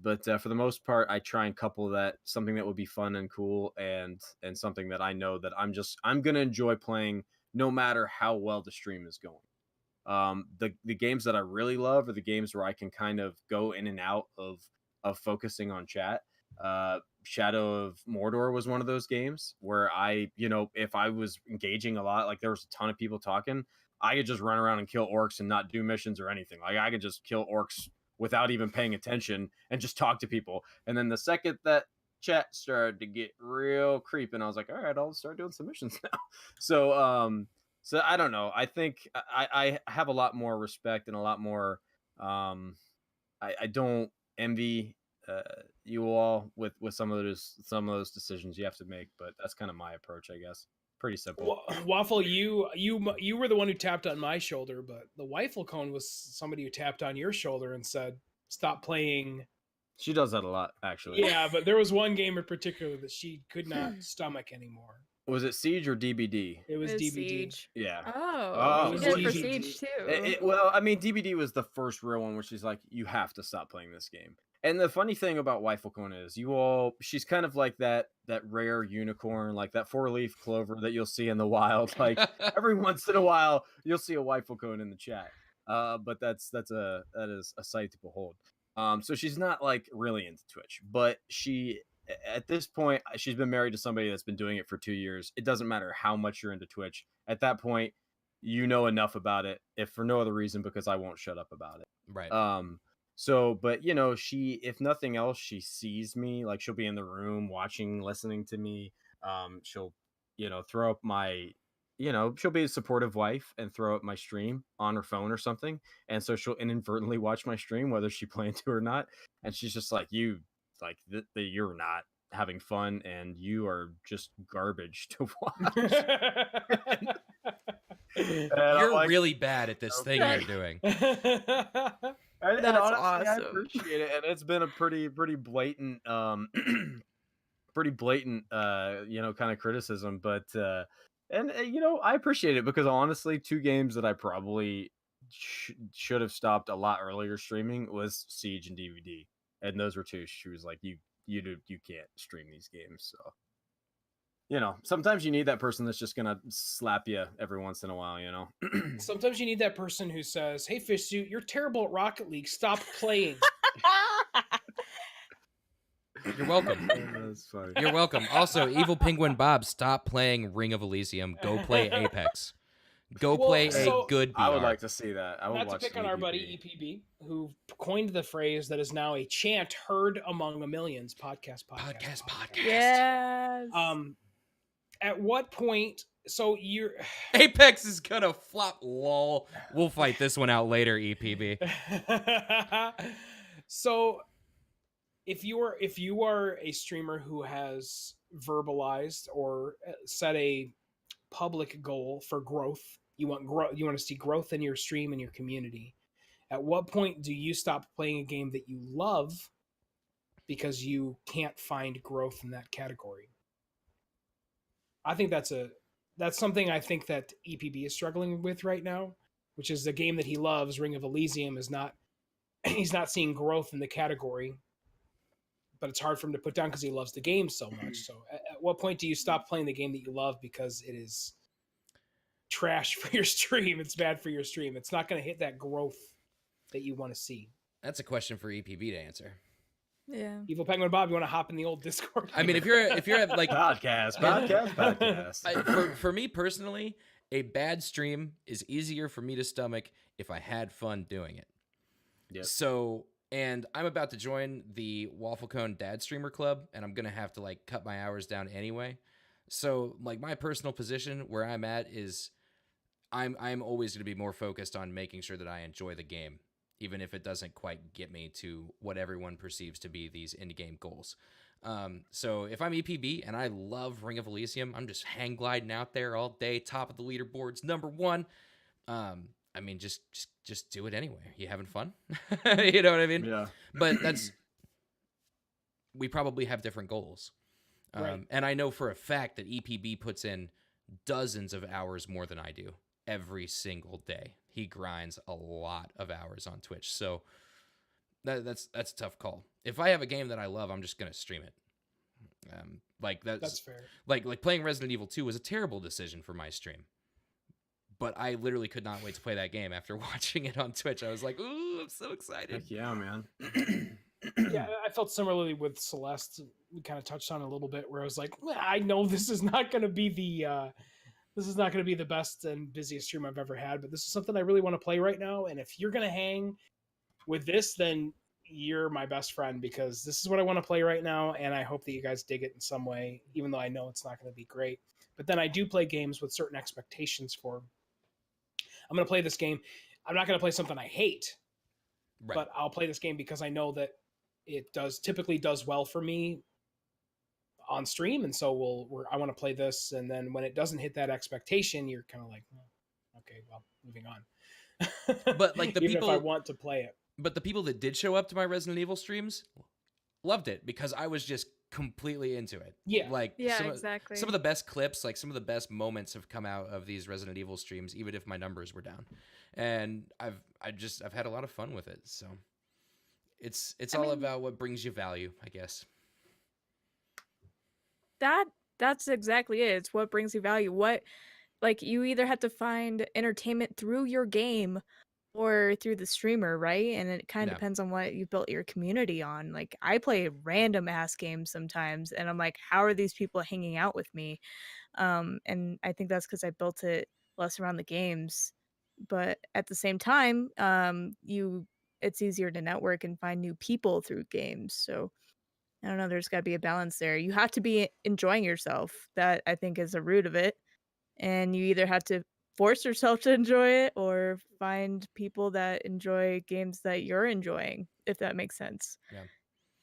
but for the most part, I try and couple that something that would be fun and cool, and something that I know that I'm gonna enjoy playing no matter how well the stream is going. The games that I really love are the games where I can kind of go in and out of focusing on chat. Shadow of Mordor was one of those games where if I was engaging a lot, like there was a ton of people talking, I could just run around and kill orcs and not do missions or anything. Like I could just kill orcs without even paying attention and just talk to people. And then the second that chat started to get real creepy, I was like, all right, I'll start doing some missions now. So I don't know. I think I have a lot more respect and a lot more. I don't envy you all with some of those decisions you have to make, but that's kind of my approach, I guess. Pretty simple. Waffle, you were the one who tapped on my shoulder, but the Weifel cone was somebody who tapped on your shoulder and said, "Stop playing." She does that a lot, actually. Yeah, but there was one game in particular that she could not stomach anymore. Was it Siege or DBD? It was It's DBD. Siege. Yeah. Oh, you did it for DBD. Siege too. Well, I mean, DBD was the first real one where she's like, you have to stop playing this game. And the funny thing about Weifel is she's kind of like that rare unicorn, like that 4-leaf clover that you'll see in the wild. Like every once in a while, you'll see a Weifel in the chat. But that is a sight to behold. So she's not like really into Twitch, but at this point, she's been married to somebody that's been doing it for 2 years. It doesn't matter how much you're into Twitch. At that point, you know enough about it, if for no other reason, because I won't shut up about it. Right. So, but she, if nothing else, she sees me, like she'll be in the room watching, listening to me. She'll, throw up she'll be a supportive wife and throw up my stream on her phone or something. And so she'll inadvertently watch my stream, whether she planned to or not. And she's just like, you're not having fun and you are just garbage to watch. You're like, really bad at this thing you're doing. And That's honestly, awesome. I appreciate it, and it's been a pretty blatant, kind of criticism. But I appreciate it because honestly, 2 games that I probably should have stopped a lot earlier streaming was Siege and DVD, and those were 2. She was like, you can't stream these games, so. Sometimes you need that person that's just gonna slap you every once in a while, Sometimes you need that person who says, "Hey, Fish Suit, you're terrible at Rocket League. Stop playing." You're welcome. That's funny. You're welcome. Also, Evil Penguin Bob, stop playing Ring of Elysium. Go play Apex. Go play a good BR. I would like to see that. I would Not watch to pick on our buddy EPB, who coined the phrase that is now a chant heard among the millions: podcast. Yes. At what point? So you're Apex is gonna flop. Lol. We'll fight this one out later, EPB. So if you are a streamer who has verbalized or set a public goal for growth, you want to see growth in your stream and your community. At what point do you stop playing a game that you love because you can't find growth in that category? I think that's something I think that EPB is struggling with right now, which is the game that he loves, Ring of Elysium, he's not seeing growth in the category, but it's hard for him to put down because he loves the game so much. So at what point do you stop playing the game that you love because it is trash for your stream? It's bad for your stream. It's not going to hit that growth that you want to see. That's a question for EPB to answer. Yeah. Evil Penguin Bob, you want to hop in the old Discord? I mean, if you're at like podcast. For me personally, a bad stream is easier for me to stomach if I had fun doing it. Yep. So, and I'm about to join the Waffle Cone Dad Streamer Club, and I'm gonna have to like cut my hours down anyway. So, like my personal position where I'm at is, I'm always gonna be more focused on making sure that I enjoy the game, even if it doesn't quite get me to what everyone perceives to be these in-game goals. So if I'm EPB and I love Ring of Elysium, I'm just hang gliding out there all day, top of the leaderboards, #1. I mean, just do it anyway. Are you having fun? You know what I mean? Yeah. But we probably have different goals. Right. And I know for a fact that EPB puts in dozens of hours more than I do every single day. He grinds a lot of hours on Twitch. So that's a tough call. If I have a game that I love, I'm just going to stream it. That's fair. Like playing Resident Evil 2 was a terrible decision for my stream. But I literally could not wait to play that game after watching it on Twitch. I was like, ooh, I'm so excited. Heck yeah, man. Yeah, I felt similarly with Celeste. We kind of touched on it a little bit where I was like, well, I know this is not going to be the best and busiest stream I've ever had, but this is something I really want to play right now. And if you're going to hang with this, then you're my best friend because this is what I want to play right now. And I hope that you guys dig it in some way, even though I know it's not going to be great. But then I do play games with certain expectations for, I'm going to play this game. I'm not going to play something I hate, Right. but I'll play this game because I know that it typically does well for me on stream, and so I want to play this, and then when it doesn't hit that expectation, you're kind of like, okay, well, moving on. But like the even people, if I want to play it. But the people that did show up to my Resident Evil streams loved it because I was just completely into it. Yeah. Like exactly. Some of the best clips, like some of the best moments have come out of these Resident Evil streams, even if my numbers were down. And I've had a lot of fun with it. So it's all about what brings you value, I guess. That's exactly it. It's what brings you value. What, like, you either have to find entertainment through your game or through the streamer, right? And it kind of depends on what you built your community on. Like, I play random ass games sometimes, and I'm like, how are these people hanging out with me? And I think that's because I built it less around the games. But at the same time, it's easier to network and find new people through games. So I don't know, there's got to be a balance there. You have to be enjoying yourself. That, I think, is the root of it. And you either have to force yourself to enjoy it or find people that enjoy games that you're enjoying, if that makes sense.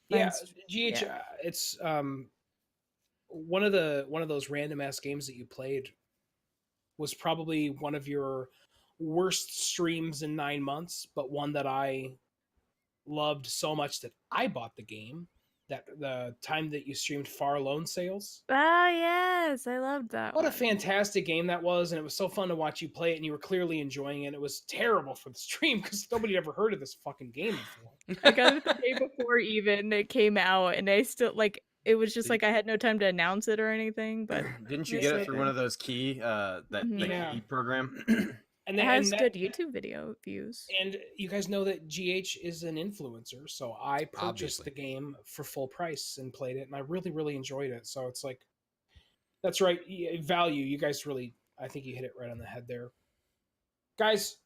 Yeah. It's one of those random ass games that you played was probably one of your worst streams in 9 months, but one that I loved so much that I bought the game. That the time that you streamed Far Lone Sales. Ah, yes, I loved that. What a fantastic game that was, and it was so fun to watch you play it, and you were clearly enjoying it. It was terrible for the stream because nobody ever heard of this fucking game before. I got it the day before even it came out, and I still, like, it was just like I had no time to announce it or anything. But didn't you get it through one of those key key program? And it has good YouTube video views. And you guys know that GH is an influencer, so I purchased the game for full price and played it, and I really, really enjoyed it. So it's like, that's right, value. You guys really, I think you hit it right on the head there. Guys,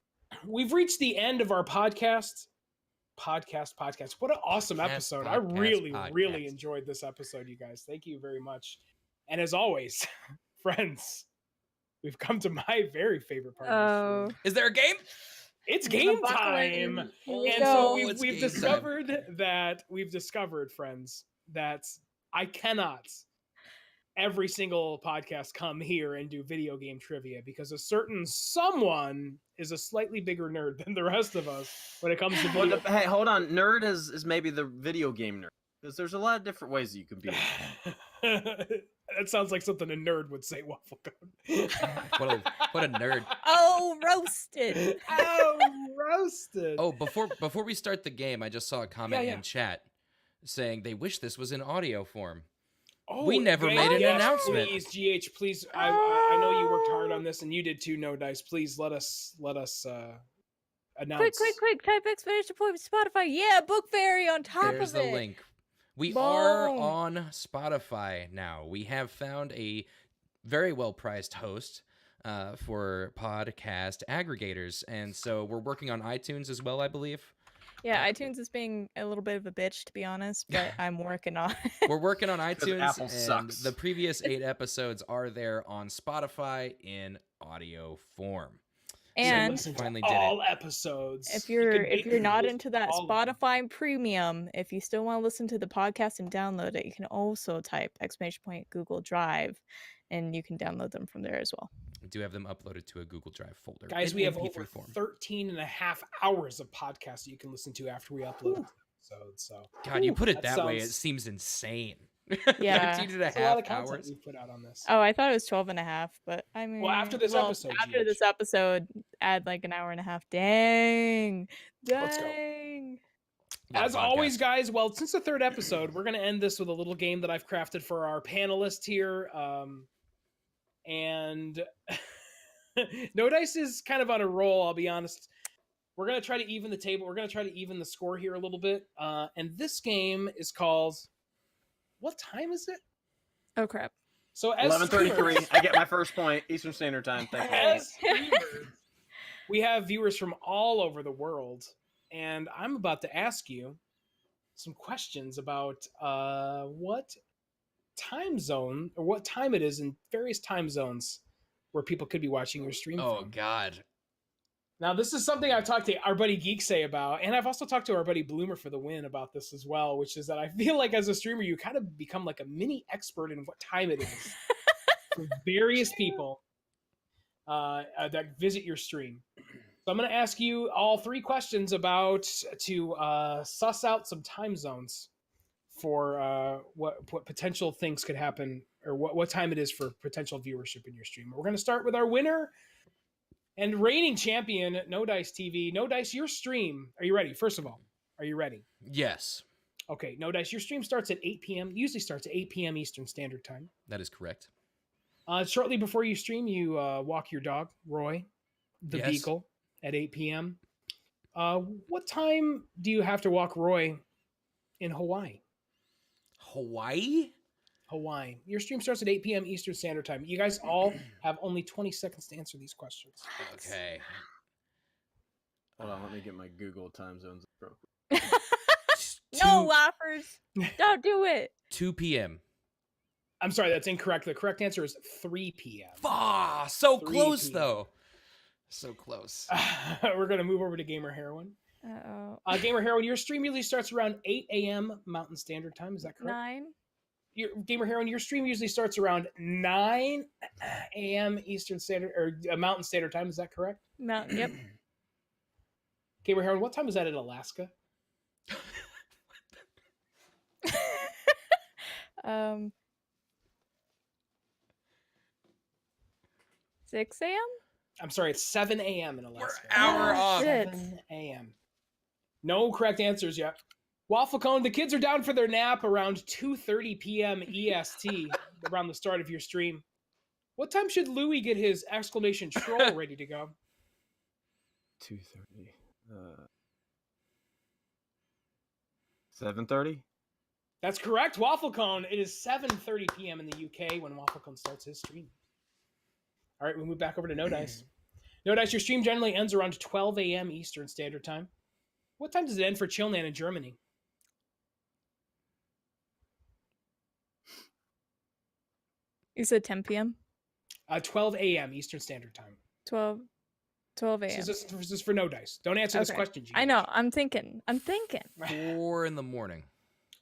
we've reached the end of our podcast. What an awesome episode. I really enjoyed this episode, you guys. Thank you very much. And as always, friends, we've come to my very favorite part of the stream. Is there a game? It's game time. And so we've discovered, friends, that I cannot every single podcast come here and do video game trivia because a certain someone is a slightly bigger nerd than the rest of us when it comes to video. Hey, hold on. Nerd is maybe the video game nerd. Because there's a lot of different ways that you can be. That sounds like something a nerd would say, Wafflecone. what a nerd. Oh, roasted. Oh, before we start the game, I just saw a comment in chat saying they wish this was in audio form. Oh, we never made an announcement. Please, GH, please. I know you worked hard on this, and you did too, No Dice. Please let us announce. Quick! Type exclamation point Spotify. Yeah, Book Fairy on top There's of it. There's the link. We are on Spotify now. We have found a very well-priced host for podcast aggregators, and so we're working on iTunes as well, I believe. Yeah, iTunes is being a little bit of a bitch, to be honest, but I'm working on it. We're working on iTunes, Apple and sucks. The previous 8 episodes are there on Spotify in audio form. And so finally did all episodes. If you're not into that Spotify Premium, if you still want to listen to the podcast and download it, you can also type exclamation point Google Drive, and you can download them from there as well. We do have them uploaded to a Google Drive folder. Guys, we have over 13 and a half hours of podcasts that you can listen to after we upload episodes. So God, you put it that way, it seems insane. Yeah. 13 and a half hours. A lot of content we put out on this. Oh, I thought it was 12 and a half, but I mean, well, after this episode, add like an hour and a half. Dang. Let's go. As always, guys, well, since the 3rd episode, we're going to end this with a little game that I've crafted for our panelists here. And No Dice is kind of on a roll, I'll be honest. We're going to try to even the table. We're going to try to even the score here a little bit. And this game is called... What time is it? Oh, crap. So as 11:33, I get my first point, Eastern Standard Time. Thank you. As streamers, we have viewers from all over the world, and I'm about to ask you some questions about what time zone or what time it is in various time zones where people could be watching your stream. Oh, God. Now, this is something I've talked to our buddy Geeksay about, and I've also talked to our buddy Bloomer for the win about this as well, which is that I feel like as a streamer, you kind of become like a mini expert in what time it is for various people that visit your stream. So I'm going to ask you all 3 questions about to suss out some time zones for what potential things could happen or what time it is for potential viewership in your stream. We're going to start with our winner and reigning champion, No Dice TV. No Dice, your stream. Are you ready? First of all, are you ready? Yes. Okay, No Dice, your stream starts at 8 p.m. Usually starts at 8 p.m. Eastern Standard Time. That is correct. Shortly before you stream, you walk your dog, Roy, the Yes. beagle, at 8 p.m. What time do you have to walk Roy in Hawaii? Hawaii? Hawaii. Your stream starts at 8 p.m. Eastern Standard Time. You guys all have only 20 seconds to answer these questions. Okay. Hold on, let me get my Google time zones. No, laughers. Don't do it. 2 p.m. I'm sorry, that's incorrect. The correct answer is 3 p.m. Ah, so 3 close p.m. though. So close. We're going to move over to Gamer Heroin. Uh-oh. Gamer Heroin, your stream usually starts around 8 a.m. Mountain Standard Time. Is that correct? 9. Gamer Heroin, your stream usually starts around 9 a.m. Eastern Standard or Mountain Standard Time. Is that correct? Yep. Gamer Heroin, what time is that in Alaska? 6 a.m. I'm sorry, it's 7 a.m. in Alaska. We're hour off. Shit. 7 a.m. No correct answers yet. Waffle Cone, the kids are down for their nap around 2:30 p.m. EST around the start of your stream. What time should Louis get his exclamation troll ready to go? 2:30. 7:30. That's correct, Waffle Cone. It is 7:30 p.m. in the UK when Waffle Cone starts his stream. All right, we move back over to No Dice. No Dice, your stream generally ends around 12 a.m. Eastern Standard Time. What time does it end for Chillnan in Germany? You said 10 p.m. 12 a.m. Eastern Standard Time. 12 a.m. This is for No Dice. Don't answer this Okay. question, Gene. I know. I'm thinking. 4 in the morning.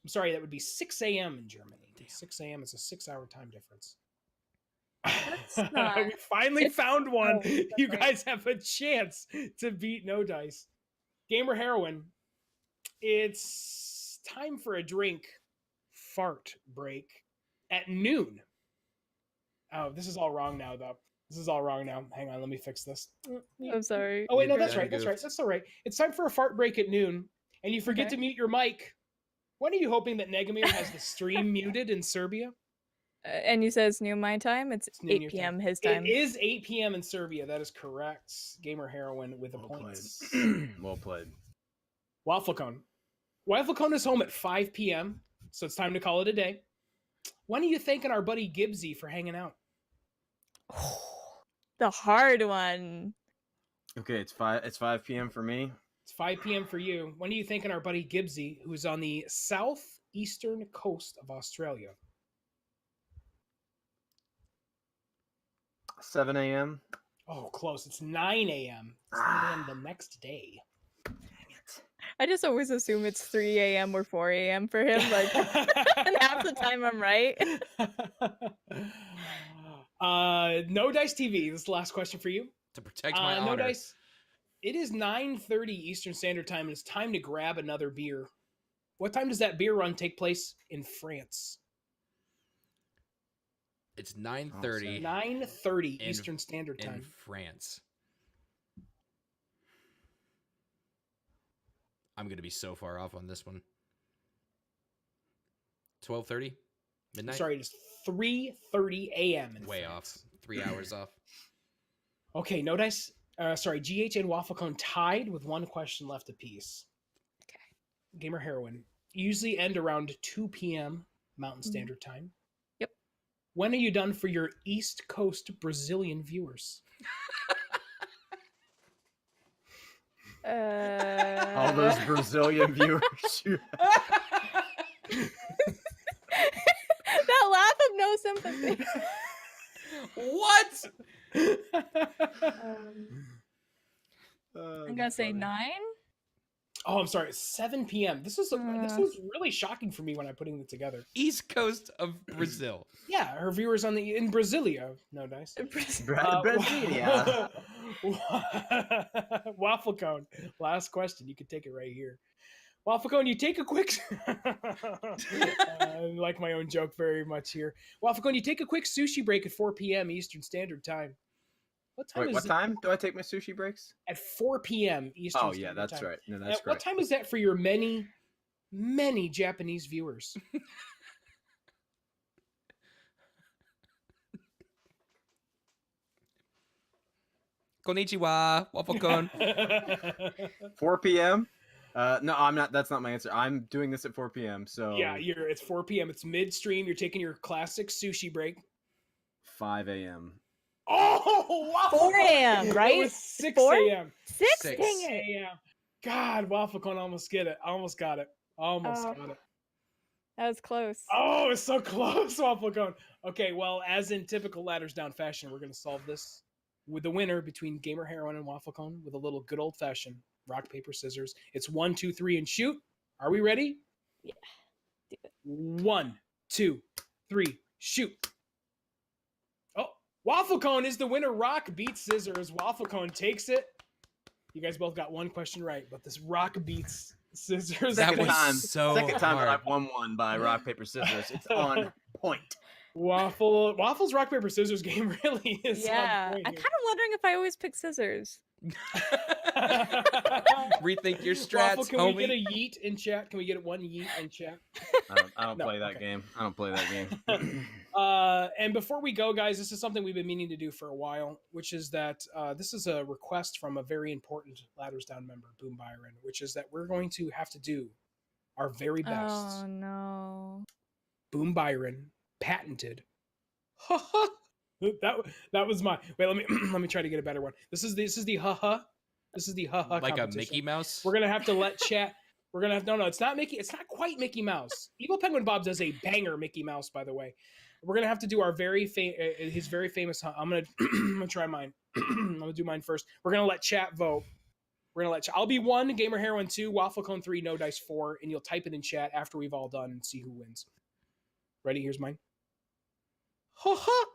I'm sorry, that would be 6 a.m. in Germany. 6 a.m. is a 6-hour time difference. That's not... We finally found one. Oh, You right. guys have a chance to beat No Dice. Gamer Heroin, it's time for a drink fart break at noon. Oh, this is all wrong now, though. This is all wrong now. Hang on, let me fix this. I'm sorry. Oh, wait, no, You're that's good. right. That's right. That's all right. It's time for a fart break at noon, and you forget Okay. to mute your mic. When are you hoping that Negamir has the stream muted in Serbia? And you said it's noon my time? It's It's noon 8 your p.m. time. his time. It is 8 p.m. in Serbia. That is correct. Gamer Heroin with a Well point. played. Well played. Waffle Cone. Waffle Cone is home at 5 p.m., so it's time to call it a day. When are you thanking our buddy Gibbsy for hanging out? The hard one. Okay, it's 5 p.m. for me. It's 5 p.m. for you. When are you thanking our buddy Gibbsy, who's on the southeastern coast of Australia? 7 a.m. Oh, close. It's 9 a.m. It's 9 a.m. the next day. I just always assume it's 3 a.m. or 4 a.m. for him. Like, and half the time I'm right. No Dice TV. This is the last question for you. To protect my No honor. Dice. It is 9:30 Eastern Standard Time, and it's time to grab another beer. What time does that beer run take place in France? It's 9:30 9:30 In- Eastern Standard in Time. France. I'm going to be so far off on this one. 12:30? Midnight? Sorry, it is 3:30 a.m. in Way France. off. 3 hours off. Okay, No Dice. GH and Waffle Cone tied with one question left apiece. Okay. Gamer Heroin. Usually end around 2 p.m. Mountain Standard Time. Yep. When are you done for your East Coast Brazilian viewers? All those Brazilian viewers. That laugh of no sympathy. What? I'm gonna say 9. Oh, I'm sorry. 7 p.m. This was really shocking for me when I putting it together. East coast of Brazil. Yeah, her viewers in Brasilia. No dice. Brasilia. Waffle cone. Last question. You can take it right here. Waffle cone, you take a quick. I like my own joke very much here. Waffle cone, you take a quick sushi break at 4 p.m. Eastern Standard Time. What time Wait, what time do I take my sushi breaks? At 4 p.m. Eastern Oh, Standard yeah, that's Time. right. No, that's great. What time is that for your many, many Japanese viewers? Konnichiwa, waffle cone. 4 p.m. No, I'm not. That's not my answer. I'm doing this at 4 p.m. So Yeah, it's 4 p.m. It's midstream. You're taking your classic sushi break. 5 a.m. Oh, wow. 4 a.m. Right? It was 6 4? a.m. 6? 6 Dang it. a.m. God, Waffle Cone almost got it. Almost got it. That was close. Oh, it's so close, Waffle Cone. Okay, well, as in typical Ladders Down fashion, we're going to solve this with the winner between Gamer Heroine and Waffle Cone with a little good old fashioned rock, paper, scissors. It's 1, 2, 3, and shoot. Are we ready? Yeah. Do it. 1, 2, 3, shoot. Oh, Waffle Cone is the winner. Rock beats scissors. Waffle Cone takes it. You guys both got one question right, but this rock beats scissors. That Second was time- so Second time that hard. I've won one by rock, paper, scissors. It's on point. Waffle's rock, paper, scissors game really is Yeah. on I'm point kind of wondering if I always pick scissors. Rethink your Waffle, strats, can homie. we get a yeet in chat? Can we get one yeet in chat? I don't No, play that okay. game. I don't play that game. And before we go, guys, this is something we've been meaning to do for a while, which is that this is a request from a very important Ladders Down member, Boom Byron, which is that we're going to have to do our very best. Oh no. Boom Byron patented. that was my wait. Let me try to get a better one. This is the haha. This is the haha. Like a competition. Mickey Mouse. We're gonna have to let chat. We're gonna have no. It's not Mickey. It's not quite Mickey Mouse. Evil Penguin Bob does a banger Mickey Mouse, by the way. We're gonna have to do our his very famous. I'm gonna try mine. I'm gonna do mine first. We're gonna let chat vote. We're gonna let I'll be 1, Gamer Heroine 2, Waffle Cone 3, No Dice 4, and you'll type it in chat after we've all done and see who wins. Ready? Here's mine. Ha ha!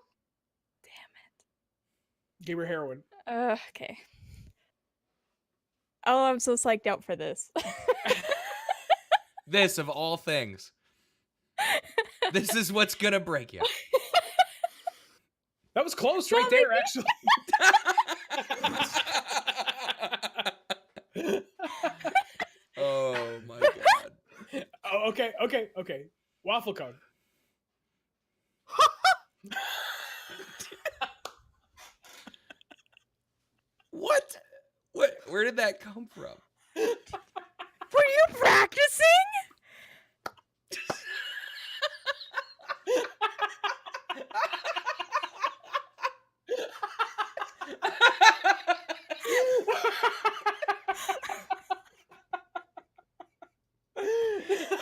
Damn Gamer Heroine. it. Okay. Oh, I'm so psyched out for this. This of all things. This is what's gonna break you. That was close right there, actually. Oh my god. Oh, okay. Waffle Cone. What? Where did that come from? Were you practicing?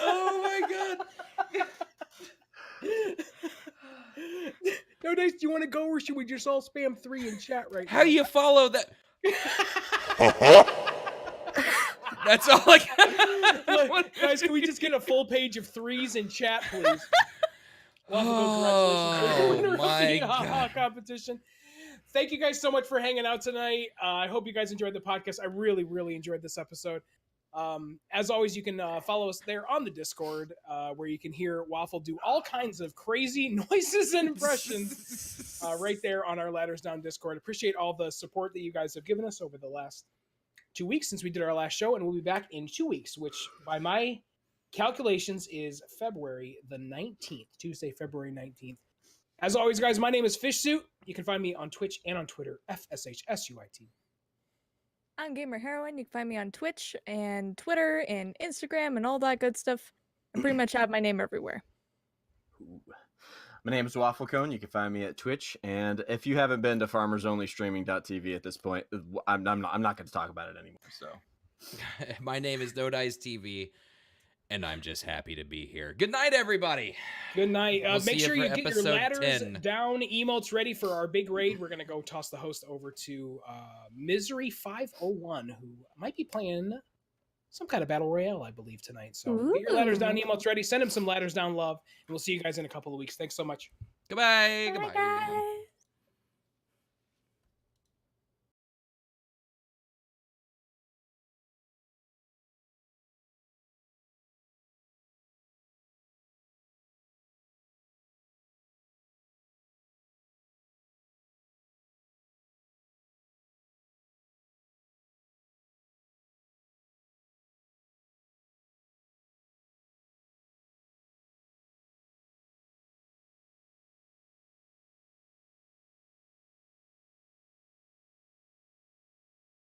Oh my god. No Dice, do you want to go or should we just all spam 3 in chat right now? How do you follow that? That's all I got. Look, guys, can we just get a full page of 3s in chat, please? Oh, Congratulations. my Ha-ha God. competition. Thank you guys so much for hanging out tonight. I hope you guys enjoyed the podcast. I really, really enjoyed this episode. As always, you can follow us there on the Discord, where you can hear Waffle do all kinds of crazy noises and impressions right there on our Ladders Down Discord. Appreciate all the support that you guys have given us over the last 2 weeks since we did our last show, and we'll be back in 2 weeks, which by my calculations is February the 19th, Tuesday, February 19th. As always, guys, my name is Fishsuit. You can find me on Twitch and on Twitter, FSHSUIT. I'm Gamer Heroine. You can find me on Twitch and Twitter and Instagram and all that good stuff. I pretty much have my name everywhere. Ooh. My name is Waffle Cone. You can find me at Twitch, and if you haven't been to farmersonlystreaming.tv at this point, I'm not going to talk about it anymore. So, My name is No Dice TV. And I'm just happy to be here. Good night, everybody. Good night. We'll Make see sure you you for get your episode ladders 10. down, emotes ready for our big raid. We're going to go toss the host over to Misery 501, who might be playing some kind of battle royale, I believe, tonight. So get your ladders down, emotes ready. Send him some ladders down love, and we'll see you guys in a couple of weeks. Thanks so much. Goodbye. Bye, Goodbye. guys.